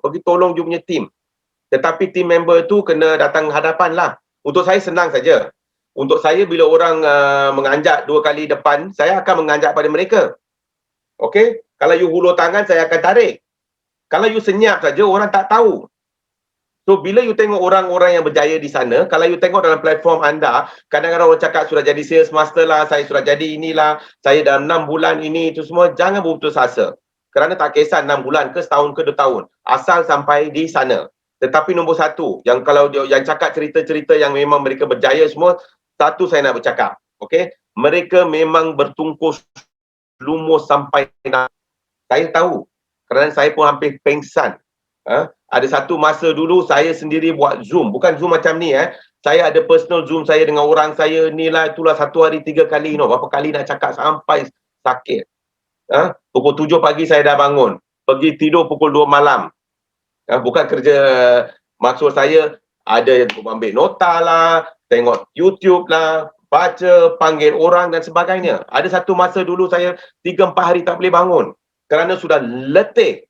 you punya team. Tetapi team member tu kena datang hadapan lah. Untuk saya senang saja. Untuk saya bila orang menganjak 2 kali depan, saya akan menganjak pada mereka. Okay? Kalau you hulur tangan, saya akan tarik. Kalau you senyap saja, orang tak tahu. So bila you tengok orang-orang yang berjaya di sana, kalau you tengok dalam platform anda, kadang-kadang orang cakap sudah jadi sales master lah, saya sudah jadi inilah, saya dalam 6 bulan ini, itu semua, jangan berputus asa. Kerana tak kisah 6 bulan ke setahun ke 2 tahun. Asal sampai di sana. Tetapi nombor satu, yang kalau yang cakap cerita-cerita yang memang mereka berjaya semua, satu saya nak bercakap. Okay? Mereka memang bertungkus lumus sampai saya tahu. Kerana saya pun hampir pengsan. Ada satu masa dulu saya sendiri buat Zoom. Bukan Zoom macam ni. Saya ada personal Zoom saya dengan orang saya ni lah, itulah 1 hari 3 kali. Berapa kali nak cakap sampai sakit. Pukul 7 pagi saya dah bangun. Pergi tidur pukul 2 malam. Bukan kerja, maksud saya ada ambil nota lah, tengok YouTube lah, baca, panggil orang dan sebagainya. Ada satu masa dulu saya 3-4 hari tak boleh bangun. Kerana sudah letih.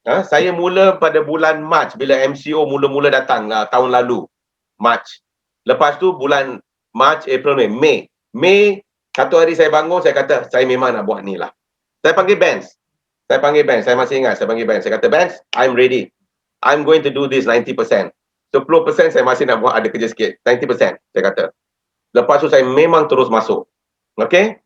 Saya mula pada bulan Mac bila MCO mula-mula datang tahun lalu. Mac. Lepas tu bulan Mac, April, Mei. Mei, satu hari saya bangun, saya kata, saya memang nak buat ni lah. Saya panggil Benz. Saya masih ingat, saya panggil Benz. Saya kata, Benz, I'm ready. I'm going to do this 90%. 10% saya masih nak buat ada kerja sikit. 90% saya kata. Lepas tu saya memang terus masuk. Okay?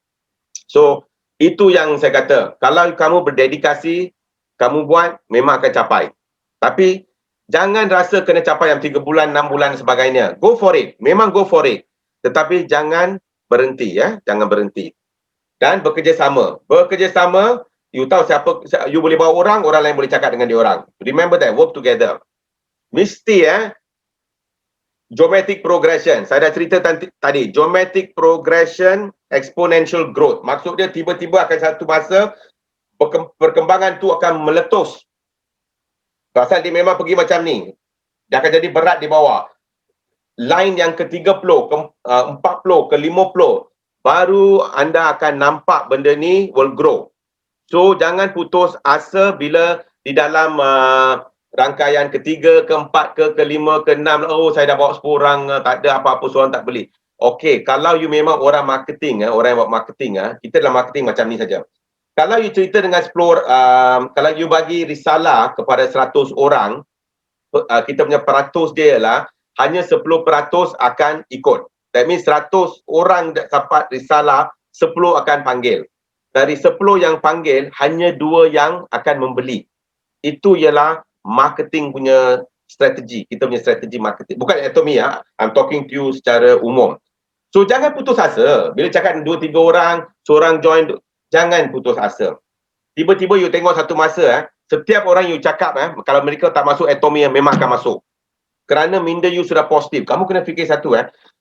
So, itu yang saya kata. Kalau kamu berdedikasi, kamu buat, memang akan capai. Tapi, jangan rasa kena capai yang 3 bulan, 6 bulan dan sebagainya. Go for it. Memang go for it. Tetapi jangan berhenti. Jangan berhenti. Dan bekerjasama. Bekerjasama, you tahu siapa, you boleh bawa orang lain boleh cakap dengan dia orang. Remember that, work together. Mesti geometric progression. Saya dah cerita tadi, geometric progression, exponential growth. Maksud dia tiba-tiba akan satu masa perkembangan tu akan meletus. Pasal dia memang pergi macam ni. Dia akan jadi berat di bawah. Line yang ke-30, ke-40, ke-50, baru anda akan nampak benda ni will grow. So jangan putus asa bila di dalam rangkaian ketiga, keempat, kelima, keenam, oh saya dah bawa 10 orang, tak ada apa-apa, seorang tak beli. Okey, kalau you memang orang marketing, orang yang buat marketing, kita dalam marketing macam ni saja. Kalau you cerita dengan 10, kalau you bagi risalah kepada 100 orang, kita punya peratus dia ialah hanya 10% akan ikut. That means 100 orang dapat risalah, 10 akan panggil. Dari 10 yang panggil, hanya 2 yang akan membeli. Itu ialah marketing punya strategi. Kita punya strategi marketing. Bukan Atomy ya. I'm talking to you secara umum. So jangan putus asa. Bila cakap 2-3 orang, seorang join, jangan putus asa. Tiba-tiba you tengok satu masa, setiap orang you cakap, kalau mereka tak masuk Atomy, memang akan masuk. Kerana minda you sudah positif. Kamu kena fikir satu,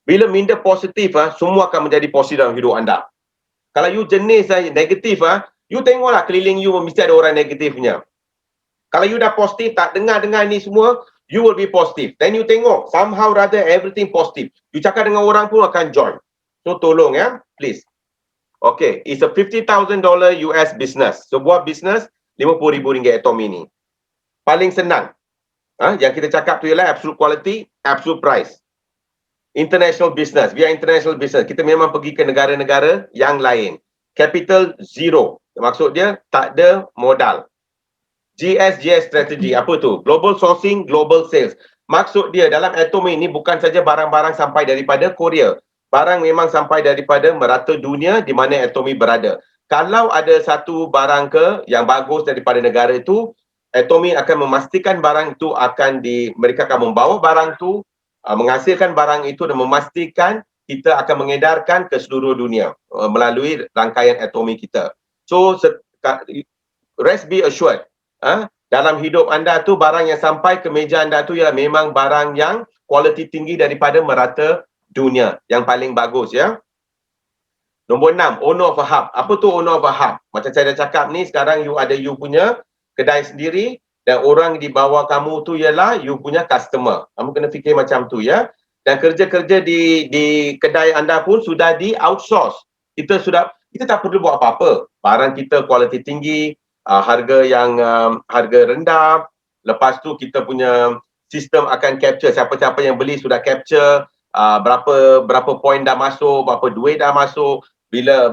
bila minda positif, semua akan menjadi positif dalam hidup anda. Kalau you jenis negatif, you tengoklah keliling you mesti ada orang negatifnya. Kalau you dah positif, tak dengar-dengar ni semua, you will be positive. Then you tengok, somehow rather everything positive. You cakap dengan orang pun akan join. So tolong please. Okay, it's a $50,000 US business. Sebuah business, RM50,000 Atomy ni. Paling senang. Yang kita cakap tu ialah absolute quality, absolute price. International business. We are international business. Kita memang pergi ke negara-negara yang lain. Capital zero. Maksud dia tak ada modal. GSGS strategy. Apa tu? Global sourcing, global sales. Maksud dia dalam Atomy ini bukan saja barang-barang sampai daripada Korea. Barang memang sampai daripada merata dunia di mana Atomy berada. Kalau ada satu barang yang bagus daripada negara itu, Atomy akan memastikan barang itu mereka akan membawa barang itu, menghasilkan barang itu dan memastikan kita akan mengedarkan ke seluruh dunia melalui rangkaian Atomy kita. So, rest be assured, dalam hidup anda tu barang yang sampai ke meja anda tu ialah memang barang yang kualiti tinggi daripada merata dunia, yang paling bagus ya. Nombor 6, owner of a hub. Apa tu owner of a hub? Macam saya dah cakap ni, sekarang you ada you punya kedai sendiri dan orang di bawah kamu tu ialah you punya customer. Kamu kena fikir macam tu ya. Dan kerja-kerja di kedai anda pun sudah di outsource. Kita tak perlu buat apa-apa. Barang kita kualiti tinggi, harga rendah. Lepas tu kita punya sistem akan capture siapa-siapa yang beli sudah capture berapa poin dah masuk, berapa duit dah masuk, bila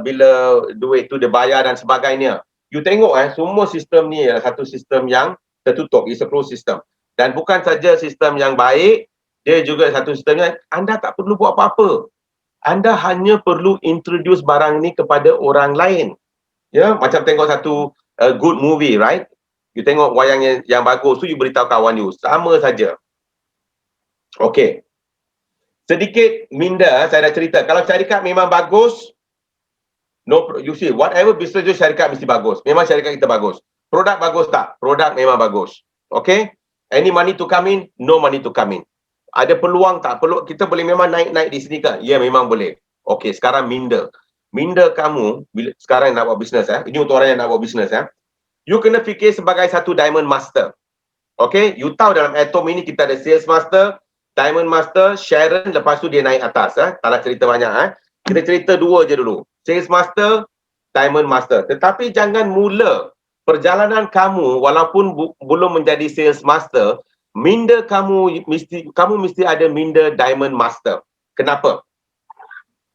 duit tu dia bayar dan sebagainya. You tengok semua sistem ni adalah satu sistem yang tertutup, it's a closed system. Dan bukan saja sistem yang baik, dia juga satu sistem yang anda tak perlu buat apa-apa. Anda hanya perlu introduce barang ni kepada orang lain. Ya, macam tengok satu good movie, right? You tengok wayang yang bagus tu, you beritahu kawan you. Sama saja. Okay. Sedikit minda, saya dah cerita. Kalau syarikat memang bagus, you see, whatever business you syarikat mesti bagus. Memang syarikat kita bagus. Produk bagus tak? Produk memang bagus. Okay? Any money to come in? No money to come in. Ada peluang tak? Kita boleh memang naik di sini ke? Ya, memang boleh. Okay, sekarang minda. Minda kamu, sekarang nak buat bisnes, ini untuk orang yang nak buat bisnes, you kena fikir sebagai satu diamond master. Okay? You tahu dalam Atomy ini kita ada sales master, diamond master, Sharon, lepas tu dia naik atas. Tak nak cerita banyak. Kita cerita dua je dulu. Sales master, diamond master. Tetapi jangan mula perjalanan kamu walaupun belum menjadi sales master, minda kamu mesti ada minda diamond master. Kenapa?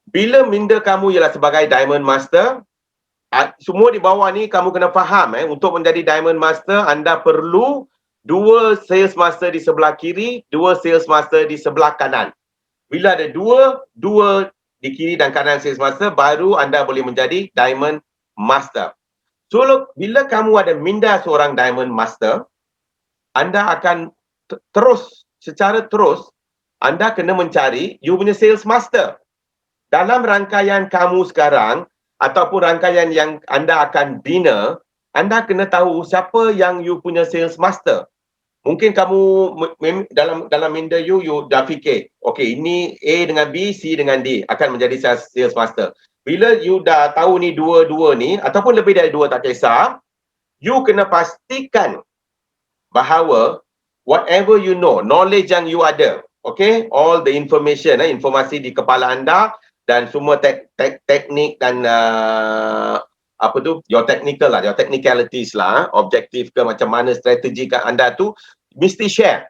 Bila minda kamu ialah sebagai diamond master, semua di bawah ni kamu kena faham, untuk menjadi diamond master anda perlu 2 sales master di sebelah kiri, 2 sales master di sebelah kanan. Bila ada 2 di kiri dan kanan sales master, baru anda boleh menjadi diamond master. So, bila kamu ada minda seorang diamond master, anda akan secara terus, anda kena mencari you punya sales master. Dalam rangkaian kamu sekarang, ataupun rangkaian yang anda akan bina, anda kena tahu siapa yang you punya sales master. Mungkin kamu dalam minda you dah fikir, okay, ini A dengan B, C dengan D akan menjadi sales master. Bila you dah tahu ni dua-dua ni, ataupun lebih dari 2 tak kisah, you kena pastikan bahawa whatever you know, knowledge yang you ada, okay, all the information, informasi di kepala anda dan semua teknik dan your technical lah, your technicalities lah, objektif ke macam mana strategi kat anda tu, mesti share.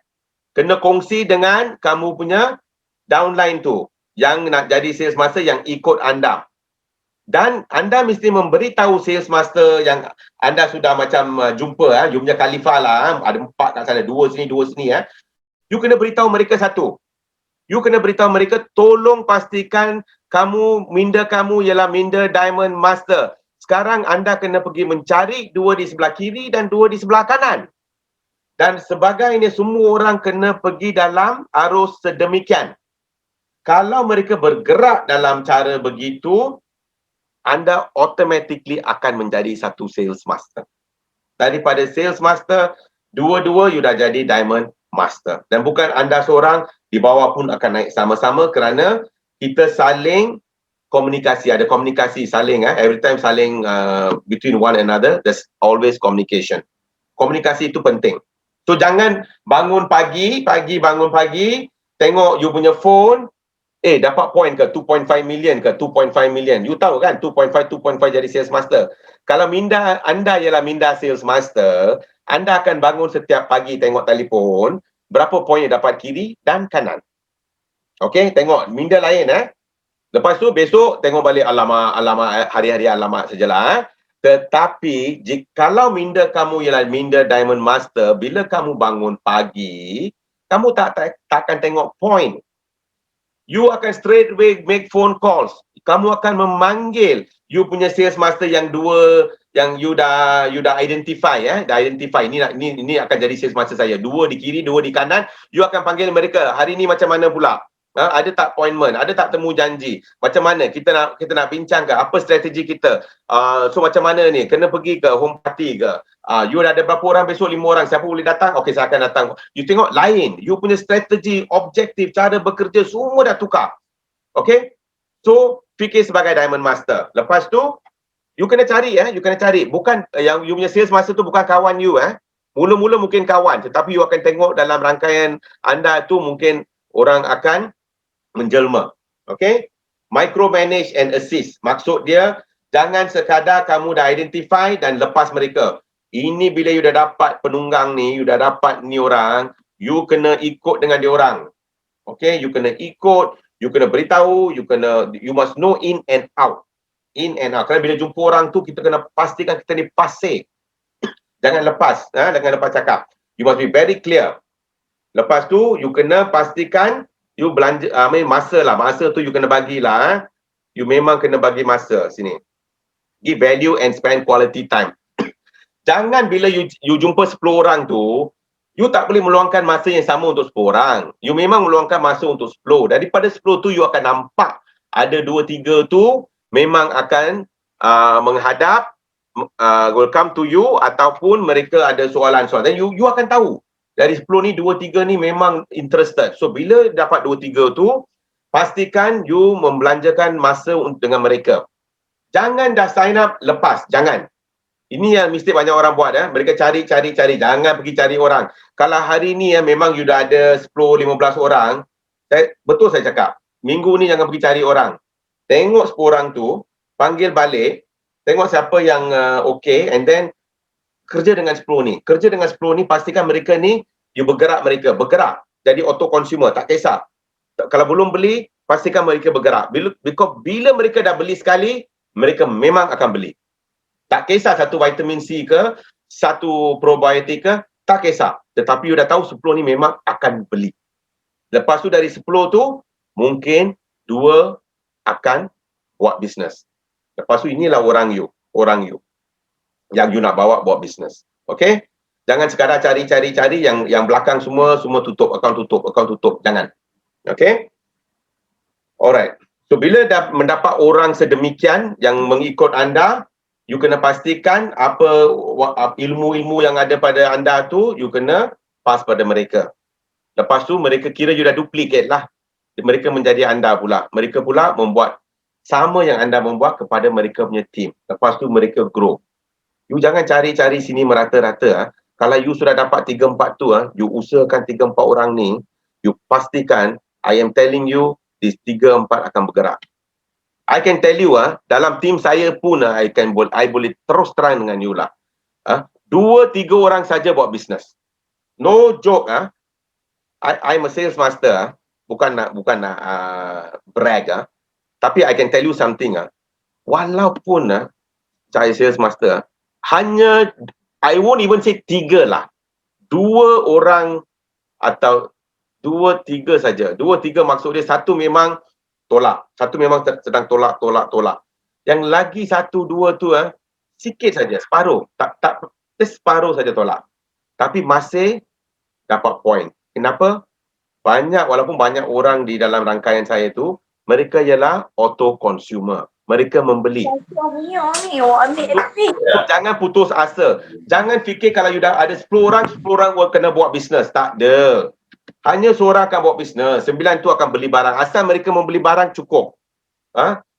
Kena kongsi dengan kamu punya downline tu, yang nak jadi sales master yang ikut anda. Dan anda mesti memberitahu sales master yang anda sudah macam jumpa, you punya khalifah lah, ada 4 kat sana, 2 sini. You kena beritahu mereka satu. You kena beritahu mereka, tolong pastikan minda kamu ialah minda Diamond Master. Sekarang anda kena pergi mencari 2 di sebelah kiri dan 2 di sebelah kanan. Dan sebagainya, semua orang kena pergi dalam arus sedemikian. Kalau mereka bergerak dalam cara begitu, anda automatically akan menjadi satu sales master. Daripada sales master, dua-dua you dah jadi Diamond Master. Dan bukan anda seorang, di bawah pun akan naik sama-sama kerana kita saling komunikasi, ada komunikasi saling, every time saling between one another, there's always communication. Komunikasi itu penting. So jangan bangun pagi, bangun pagi, tengok you punya phone, dapat point ke 2.5 million ke 2.5 million. You tahu kan 2.5 jadi sales master. Kalau minda anda ialah minda sales master, anda akan bangun setiap pagi tengok telefon, berapa point yang dapat kiri dan kanan. Okey, tengok minda lain Lepas tu besok tengok balik alamat hari-hari alamat sajalah. Tetapi kalau minda kamu ialah minda Diamond Master, bila kamu bangun pagi, kamu takkan tengok point. You akan straight away make phone calls. Kamu akan memanggil you punya sales master yang 2 yang you dah identify dah identify ini akan jadi sales master saya. 2 di kiri, 2 di kanan. You akan panggil mereka. Hari ni macam mana pula? Ada tak appointment? Ada tak temu janji? Macam mana? Kita nak bincang ke? Apa strategi kita? So macam mana ni? Kena pergi ke home party ke? You dah ada berapa orang besok? 5 orang. Siapa boleh datang? Okey, saya akan datang. You tengok lain. You punya strategi, objektif, cara bekerja semua dah tukar. Okey? So, fikir sebagai Diamond Master. Lepas tu, you kena cari you kena cari. Bukan yang you punya sales master tu bukan kawan you Mula-mula mungkin kawan, tetapi you akan tengok dalam rangkaian anda tu mungkin orang akan menjelma. Okey? Micromanage and assist. Maksud dia, jangan sekadar kamu dah identify dan lepas mereka. Ini bila you dah dapat penunggang ni, you dah dapat ni orang, you kena ikut dengan dia orang. Okey, you kena ikut, you kena beritahu, you must know in and out. In and out. Kerana bila jumpa orang tu, kita kena pastikan kita ni pasir. Jangan lepas cakap. You must be very clear. Lepas tu, you kena pastikan you belanja, masa tu you kena bagilah. You memang kena bagi masa sini. Give value and spend quality time. Jangan bila you jumpa 10 orang tu, you tak boleh meluangkan masa yang sama untuk 10 orang. You memang meluangkan masa untuk 10. Daripada 10 tu, you akan nampak ada 2-3 tu memang akan menghadap, will come to you, ataupun mereka ada soalan-soalan. Dan you akan tahu. Dari 10 ni, 2-3 ni memang interested. So, bila dapat 2-3 tu, pastikan you membelanjakan masa dengan mereka. Jangan dah sign up, lepas. Jangan. Ini yang mesti banyak orang buat. Mereka cari. Jangan pergi cari orang. Kalau hari ni memang you dah ada 10-15 orang, betul saya cakap. Minggu ni jangan pergi cari orang. Tengok 10 orang tu, panggil balik, tengok siapa yang okay, and then kerja dengan 10 ni. Kerja dengan 10 ni, pastikan mereka ni, you bergerak. Jadi auto consumer, tak kisah. Kalau belum beli, pastikan mereka bergerak. Bila mereka dah beli sekali, mereka memang akan beli. Tak kisah satu vitamin C ke, satu probiotik ke, tak kisah. Tetapi you dah tahu 10 ni memang akan beli. Lepas tu dari 10 tu, mungkin 2 akan buat bisnes. Lepas tu inilah orang you yang you nak bawa buat bisnes. Okey? Jangan sekadar cari yang belakang semua tutup, akaun tutup. Jangan. Okey? Alright. So bila dah mendapat orang sedemikian yang mengikut anda, you kena pastikan apa ilmu-ilmu yang ada pada anda tu, you kena pass pada mereka. Lepas tu mereka kira you dah duplicate lah. Mereka menjadi anda pula. Mereka pula membuat sama yang anda membuat kepada mereka punya team. Lepas tu mereka grow. You jangan cari sini merata-rata. Kalau you sudah dapat 3-4 tu, you usahakan 3-4 orang ni, you pastikan, I am telling you, these 3-4 akan bergerak. I can tell you dalam team saya pun I boleh terus terang dengan you lah. 2-3 orang saja buat bisnes. No joke I'm a sales master bukan nak brag tapi I can tell you something walaupun saya sales master hanya I won't even say 3 lah. 2 orang atau 2-3 saja. 2-3 maksud dia satu memang tolak. Satu memang sedang tolak. Yang lagi 1-2 tu sikit saja, separuh. Separuh saja tolak. Tapi masih dapat point. Kenapa? Walaupun banyak orang di dalam rangkaian saya tu, mereka ialah auto consumer. Mereka membeli. Jangan putus asa. Jangan fikir kalau you dah ada 10 orang kena buat bisnes. Tak ada. Hanya seorang akan buat bisnes. 9 tu akan beli barang. Asal mereka membeli barang cukup.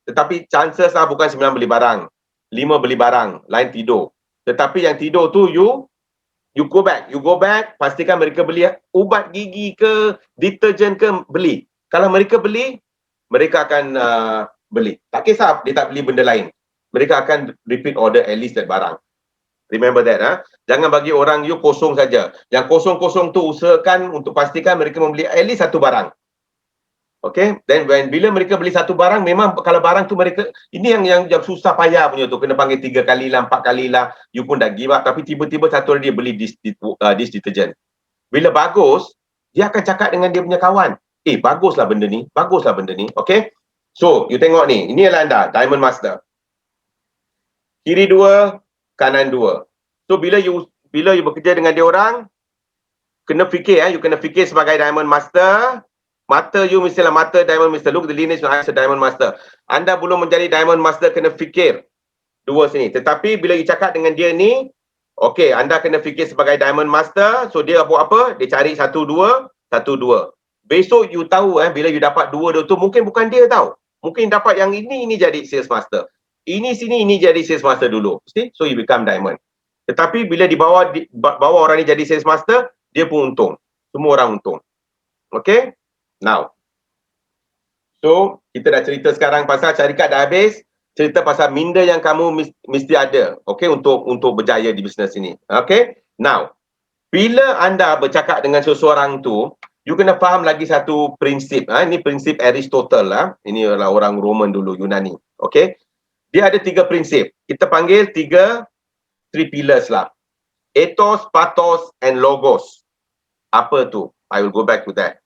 Tetapi chances bukan 9 beli barang. 5 beli barang. Lain tidur. Tetapi yang tidur tu you go back, pastikan mereka beli ubat gigi ke, deterjen ke, beli. Kalau mereka beli, mereka akan beli. Tak kisah dia tak beli benda lain. Mereka akan repeat order at least that barang. Remember that. Jangan bagi orang you kosong saja. Yang kosong-kosong tu usahakan untuk pastikan mereka membeli at least satu barang. Okay, then bila mereka beli satu barang, memang kalau barang tu mereka, ini yang susah payah punya tu, kena panggil 3 kali lah, 4 kali lah, you pun dah give up, tapi tiba-tiba satu hari dia beli dish detergent. Bila bagus, dia akan cakap dengan dia punya kawan, baguslah benda ni, okay. So, you tengok ni, ini adalah anda, Diamond Master. Kiri 2, kanan 2. So, bila you bekerja dengan dia orang, kena fikir, you kena fikir sebagai Diamond Master. Mata you mestilah mata Diamond Master. Look the lineage when I say Diamond Master. Anda belum menjadi Diamond Master, kena fikir dua sini. Tetapi bila you cakap dengan dia ni, okay, anda kena fikir sebagai Diamond Master. So dia buat apa? Dia cari 1, 2, 1, 2. Besok you tahu bila you dapat 2 tu, mungkin bukan dia tahu. Mungkin dapat yang ini jadi Sales Master. Ini sini, ini jadi Sales Master dulu. See? So you become Diamond. Tetapi bila bawa orang ni jadi Sales Master, dia pun untung. Semua orang untung. Okay? Now, so kita dah cerita sekarang pasal syarikat dah habis, cerita pasal minda yang kamu mesti ada, okay, untuk berjaya di bisnes ini. Okay, now bila anda bercakap dengan seseorang tu, you kena faham lagi satu prinsip. Ini prinsip Aristotle ini adalah orang Roman dulu, Yunani. Okay, dia ada 3 prinsip. Kita panggil 3 pillars lah. Ethos, pathos and logos. Apa tu? I will go back to that.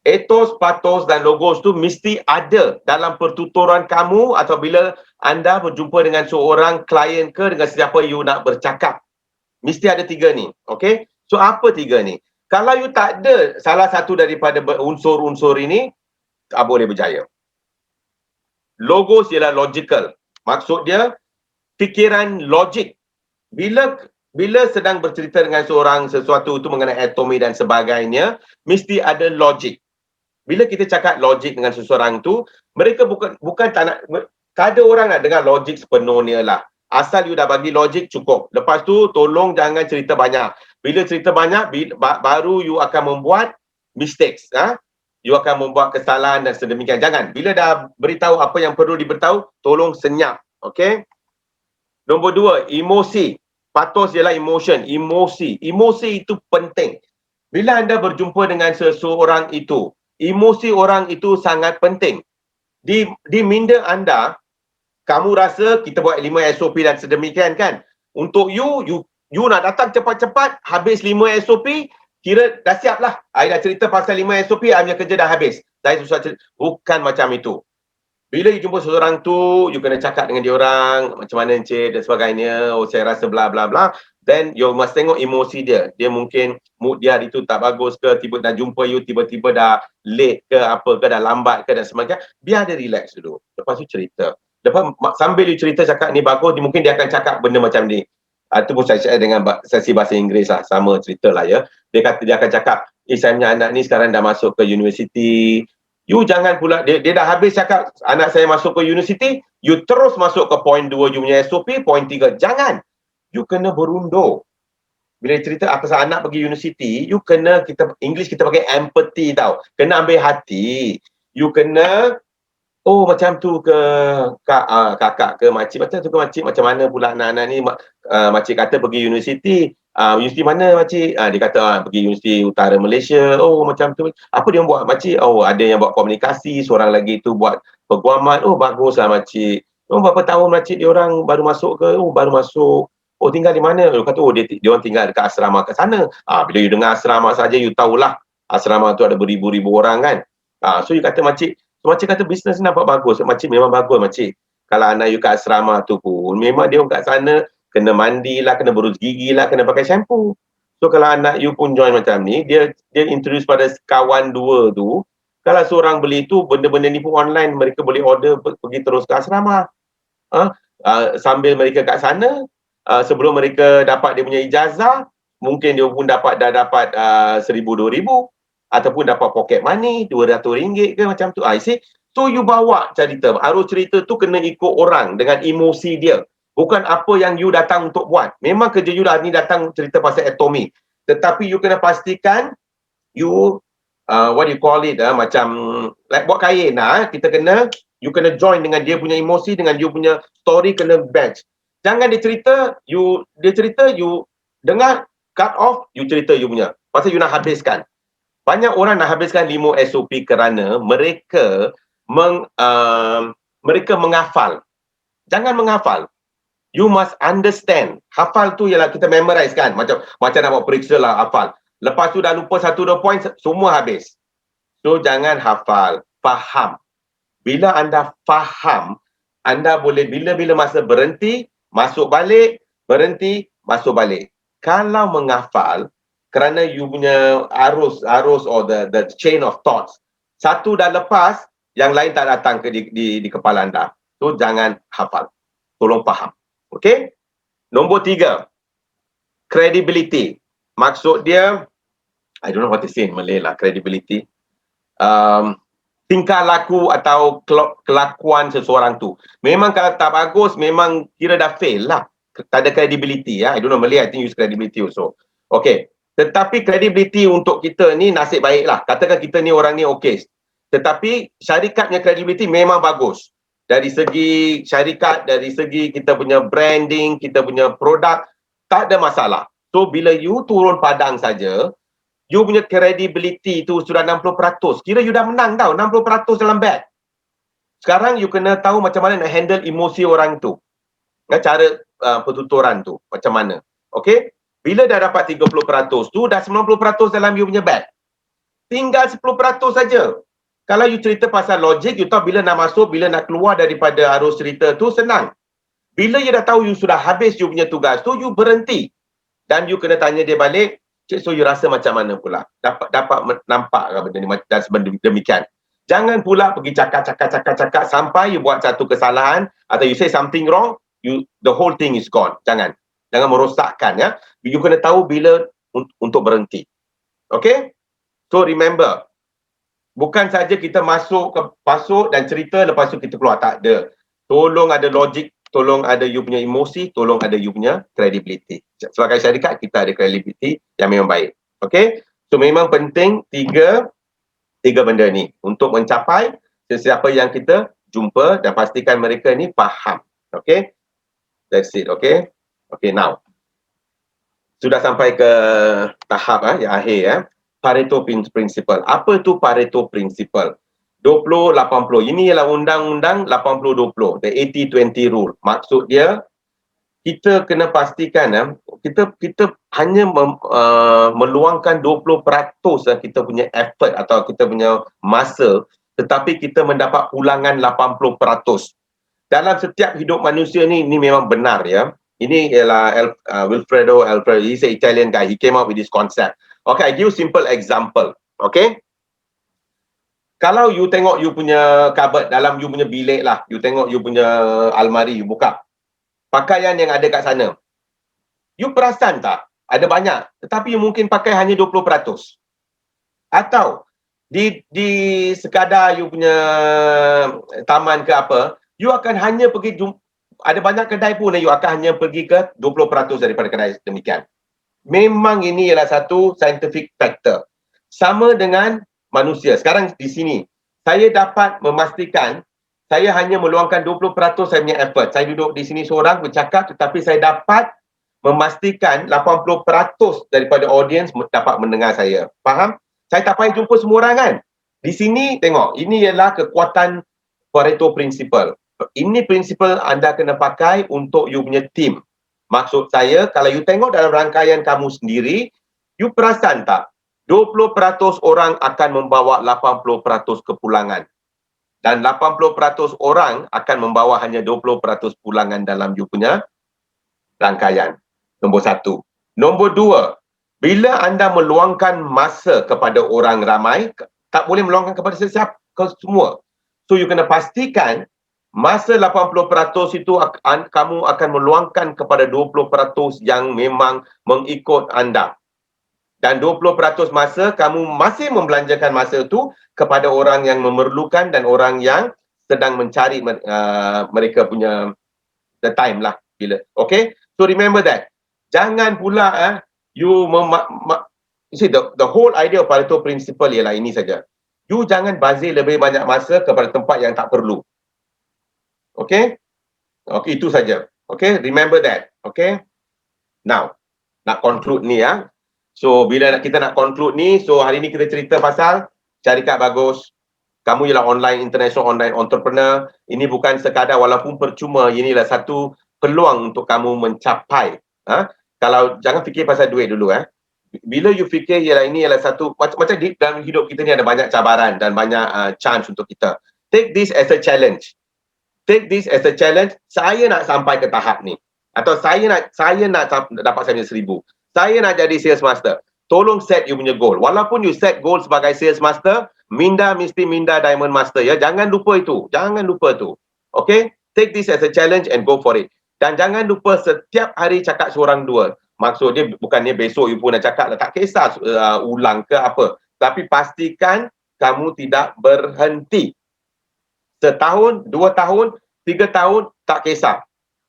Ethos, pathos dan logos tu mesti ada dalam pertuturan kamu atau bila anda berjumpa dengan seorang klien ke, dengan siapa you nak bercakap. Mesti ada 3 ni. Okay? So apa 3 ni? Kalau you tak ada salah satu daripada unsur-unsur ini, tak boleh berjaya. Logos ialah logical. Maksud dia fikiran logik. Bila sedang bercerita dengan sesuatu itu mengenai atomi dan sebagainya, mesti ada logik. Bila kita cakap logik dengan seseorang tu, mereka bukan tak nak, tak ada orang nak dengar logik sepenuhnya lah. Asal you dah bagi logik cukup. Lepas tu tolong jangan cerita banyak. Bila cerita banyak, baru you akan membuat mistakes. You akan membuat kesalahan dan sedemikian. Jangan. Bila dah beritahu apa yang perlu diberitahu, tolong senyap. Okay? Nombor 2, emosi. Pathos ialah emotion. Emosi itu penting. Bila anda berjumpa dengan seseorang itu, emosi orang itu sangat penting. Di minda anda, kamu rasa kita buat 5 SOP dan sedemikian kan? Untuk you nak datang cepat-cepat, habis 5 SOP, kira dah siap lah. I dah cerita pasal 5 SOP, I punya kerja dah habis. Saya susah cerita. Bukan macam itu. Bila you jumpa seseorang tu, you kena cakap dengan dia orang, macam mana encik dan sebagainya, saya rasa bla bla bla. Then you must tengok emosi dia. Dia mungkin mood dia hari tu tak bagus ke, tiba-tiba dah jumpa you, tiba-tiba dah late ke, apa ke, dah lambat ke dan sebagainya. Biar dia relax dulu. Lepas tu cerita. Lepas sambil you cerita cakap ni bagus, mungkin dia akan cakap benda macam ni. Itu pun saya share dengan sesi bahasa Inggeris lah, sama cerita lah ya. Dia akan cakap, saya punya anak ni sekarang dah masuk ke universiti. You jangan pula, dia dah habis cakap anak saya masuk ke universiti, you terus masuk ke point 2 you punya SOP, point 3. Jangan. You kena berundur. Bila cerita pasal anak pergi universiti, you kena, English kita pakai empathy tau. Kena ambil hati. You kena oh macam tu ke kakak ke makcik, macam tu ke makcik, macam mana pula anak-anak ni, makcik kata pergi universiti. Universiti mana makcik? Dia kata pergi Universiti Utara Malaysia. Oh macam tu. Apa dia buat makcik? Oh ada yang buat komunikasi, seorang lagi tu buat perguaman. Oh baguslah makcik. Oh berapa tahun makcik dia orang baru masuk ke? Oh baru masuk. Oh tinggal di mana? Dia kata oh dia orang tinggal dekat asrama kat sana. Bila you dengar asrama saja you tahulah asrama tu ada beribu-ribu orang kan. So you kata makcik, so makcik kata bisnes ni nampak bagus. Makcik memang bagus makcik. Kalau anak you kat asrama tu pun memang dia orang kat sana kena mandi lah, kena berus gigi lah, kena pakai shampoo. So kalau anak you pun join macam ni, dia introduce pada kawan dua tu, kalau seorang beli tu, benda-benda ni pun online, mereka boleh order pergi terus ke asrama. Sambil mereka kat sana, sebelum mereka dapat dia punya ijazah, mungkin dia pun dah dapat RM1,000, RM2,000 ataupun dapat pocket money RM200 ke macam tu. You see? So you bawa cerita, arus cerita tu kena ikut orang dengan emosi dia. Bukan apa yang you datang untuk buat. Memang kerja you dah ni datang cerita pasal atomic. Tetapi you kena pastikan you what you call it macam like buat kain kita kena you kena join dengan dia punya emosi, dengan you punya story kena batch. Jangan dia cerita you dengar, cut off, you cerita you punya. Pasal you nak habiskan. Banyak orang nak habiskan 5 SOP kerana mereka mereka menghafal. Jangan menghafal. You must understand. Hafal tu ialah kita memorize kan. Macam nak buat periksa lah hafal. Lepas tu dah lupa 1-2 poin, semua habis. So jangan hafal, faham. Bila anda faham, anda boleh bila-bila masa berhenti, masuk balik, berhenti, masuk balik. Kalau menghafal, kerana you punya arus or the chain of thoughts, satu dah lepas, yang lain tak datang ke di kepala anda. So jangan hafal. Tolong faham. Okay? Nombor 3, credibility. Maksud dia, I don't know what to say in Malay lah, credibility. Tingkah laku atau kelakuan seseorang tu. Memang kalau tak bagus, memang kira dah fail lah. Tak ada credibility. I don't know Malay, I think use credibility also. Okay. Tetapi credibility untuk kita ni nasib baik lah. Katakan kita ni orang ni okay. Tetapi syarikatnya credibility memang bagus. Dari segi syarikat, dari segi kita punya branding, kita punya produk, tak ada masalah. So bila you turun padang saja, you punya credibility tu sudah 60%. Kira you dah menang tau, 60% dalam bet. Sekarang you kena tahu macam mana nak handle emosi orang tu. Cara pertuturan tu, macam mana. Okay? Bila dah dapat 30% tu, dah 90% dalam you punya bet. Tinggal 10% saja. Kalau you cerita pasal logik, you tahu bila nak masuk, bila nak keluar daripada arus cerita tu senang. Bila you dah tahu you sudah habis you punya tugas tu, you berhenti. Dan you kena tanya dia balik, cik, so you rasa macam mana pula? Dapat nampak ke benda ni dan demikian. Jangan pula pergi cakap sampai you buat satu kesalahan atau you say something wrong, the whole thing is gone. Jangan merosakkan ya. You kena tahu bila untuk berhenti. Okay? So remember, bukan saja kita masuk dan cerita lepas tu kita keluar, tak ada. Tolong ada logik, tolong ada you punya emosi, tolong ada you punya credibility. Sebagai syarikat kita ada credibility yang memang baik. Okay? So memang penting tiga benda ni untuk mencapai sesiapa yang kita jumpa dan pastikan mereka ni faham. Okay? That's it. Okay? Okay, now. Sudah sampai ke tahap yang akhir Pareto Principle. Apa tu Pareto Principle? 20-80. Ini ialah undang-undang 80-20. The 80-20 rule. Maksud dia, kita kena pastikan kita hanya meluangkan 20% kita punya effort atau kita punya masa, tetapi kita mendapat pulangan 80%. Dalam setiap hidup manusia ni, ini memang benar ya. Ini ialah Wilfredo Alfredo. He's an Italian guy. He came up with this concept. Okay, I give you simple example. Okay? Kalau you tengok you punya cupboard, dalam you punya bilik lah, you tengok you punya almari, you buka. Pakaian yang ada kat sana. You perasan tak? Ada banyak. Tetapi you mungkin pakai hanya 20%. Atau, di sekadar you punya taman ke apa, you akan hanya pergi, ada banyak kedai pun you akan hanya pergi ke 20% daripada kedai demikian. Memang ini ialah satu scientific factor. Sama dengan manusia. Sekarang di sini, saya dapat memastikan saya hanya meluangkan 20% saya punya effort. Saya duduk di sini seorang bercakap, tetapi saya dapat memastikan 80% daripada audiens dapat mendengar saya. Faham? Saya tak payah jumpa semua orang kan. Di sini tengok, ini ialah kekuatan Pareto Principle. Ini prinsipal anda kena pakai untuk you punya team. Maksud saya, kalau you tengok dalam rangkaian kamu sendiri, you perasan tak? 20% orang akan membawa 80% kepulangan. Dan 80% orang akan membawa hanya 20% pulangan dalam you punya rangkaian. Nombor satu. Nombor dua, bila anda meluangkan masa kepada orang ramai, tak boleh meluangkan kepada sesiapa, ke semua. So you kena pastikan masa 80% itu kamu akan meluangkan kepada 20% yang memang mengikut anda. Dan 20% masa kamu masih membelanjakan masa itu kepada orang yang memerlukan dan orang yang sedang mencari mereka punya the time lah. Okay? So remember that. Jangan pula you see the whole idea of Pareto Principle ialah ini saja. You jangan bazir lebih banyak masa kepada tempat yang tak perlu. Okay? Okay, itu saja. Okay, remember that. Okay? Now, nak conclude ni ya. So, bila kita nak conclude ni, so hari ni kita cerita pasal syarikat bagus. Kamu ialah international online entrepreneur. Ini bukan sekadar walaupun percuma, inilah satu peluang untuk kamu mencapai. Kalau jangan fikir pasal duit dulu. Bila you fikir ialah ini ialah satu, macam dalam hidup kita ni ada banyak cabaran dan banyak chance untuk kita. Take this as a challenge. Take this as a challenge. Saya nak sampai ke tahap ni. Atau saya nak dapat saya punya 1000. Saya nak jadi sales master. Tolong set you punya goal. Walaupun you set goal sebagai sales master, mesti minda diamond master ya. Jangan lupa itu. Jangan lupa itu. Okay? Take this as a challenge and go for it. Dan jangan lupa setiap hari cakap seorang dua. Maksudnya bukannya besok you pun nak cakap lah. Tak kisah ulang ke apa. Tapi pastikan kamu tidak berhenti. Setahun, 2 tahun, 3 tahun, tak kisah.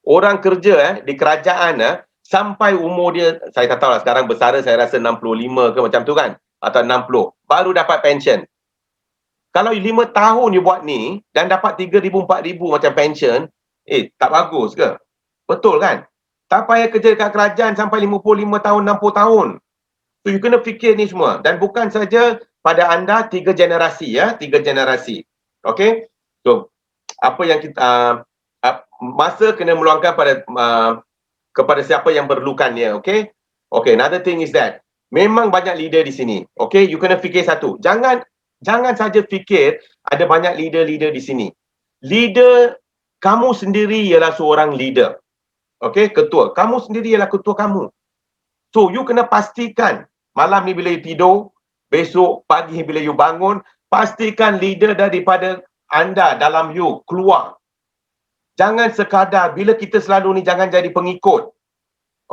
Orang kerja di kerajaan sampai umur dia, saya tak tahu lah sekarang bersara saya rasa 65 ke macam tu kan, atau 60, baru dapat pension. Kalau 5 tahun you buat ni dan dapat 3,000, 4,000 macam pension, tak bagus ke? Betul kan? Tak payah kerja dekat kerajaan sampai 55 tahun, 60 tahun. So you kena fikir ni semua. Dan bukan saja pada anda 3 generasi ya, 3 generasi. Okay? So, apa yang kita masa kena meluangkan kepada siapa yang perlukannya, okay? Okay, another thing is that memang banyak leader di sini. Okay, you kena fikir satu. Jangan saja fikir ada banyak leader di sini. Leader kamu sendiri ialah seorang leader. Okay, ketua. Kamu sendiri ialah ketua kamu. So, you kena pastikan malam ni bila you tidur, besok pagi bila you bangun, pastikan leader daripada anda dalam you keluar. Jangan sekadar bila kita selalu ni jangan jadi pengikut.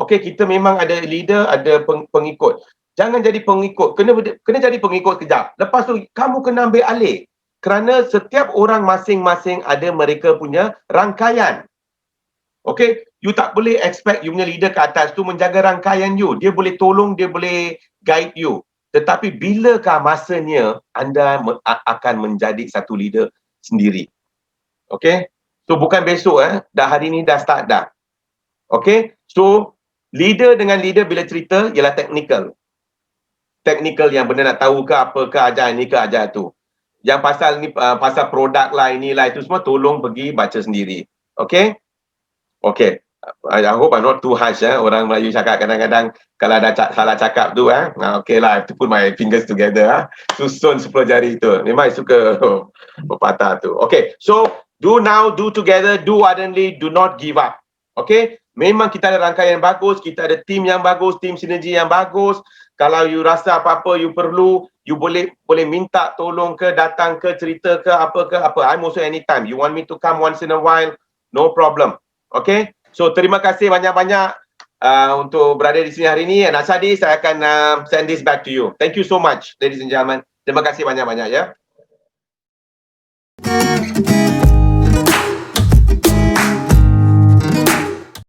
Okey, kita memang ada leader, ada pengikut. Jangan jadi pengikut. Kena jadi pengikut kejap. Lepas tu kamu kena ambil alih. Kerana setiap orang masing-masing ada mereka punya rangkaian. Okey, you tak boleh expect you punya leader ke atas tu menjaga rangkaian you. Dia boleh tolong, dia boleh guide you. Tetapi bilakah masanya anda akan menjadi satu leader sendiri? Okey? So bukan besok dah hari ni dah start dah. Okay, so leader dengan leader bila cerita ialah technical. Technical yang benar nak tahu ke apa ke ajar ni ke ajar tu. Yang pasal ni pasal produk lah inilah itu semua tolong pergi baca sendiri. Okay? Okay. I hope I'm not too harsh orang Melayu cakap kadang-kadang kalau ada salah cakap tu okay lah, I have to put my fingers together susun 10 jari tu. Memang suka pepatah tu. Okay, so do now, do together, do ardently, do not give up. Okay? Memang kita ada rangkaian yang bagus, kita ada tim yang bagus, tim sinergi yang bagus. Kalau you rasa apa-apa you perlu, you boleh minta tolong ke, datang ke, cerita ke, apa. I'm also anytime. You want me to come once in a while, no problem. Okay? So, terima kasih banyak-banyak untuk berada di sini hari ini. Nak Sadi, saya akan send this back to you. Thank you so much, ladies and gentlemen. Terima kasih banyak-banyak ya.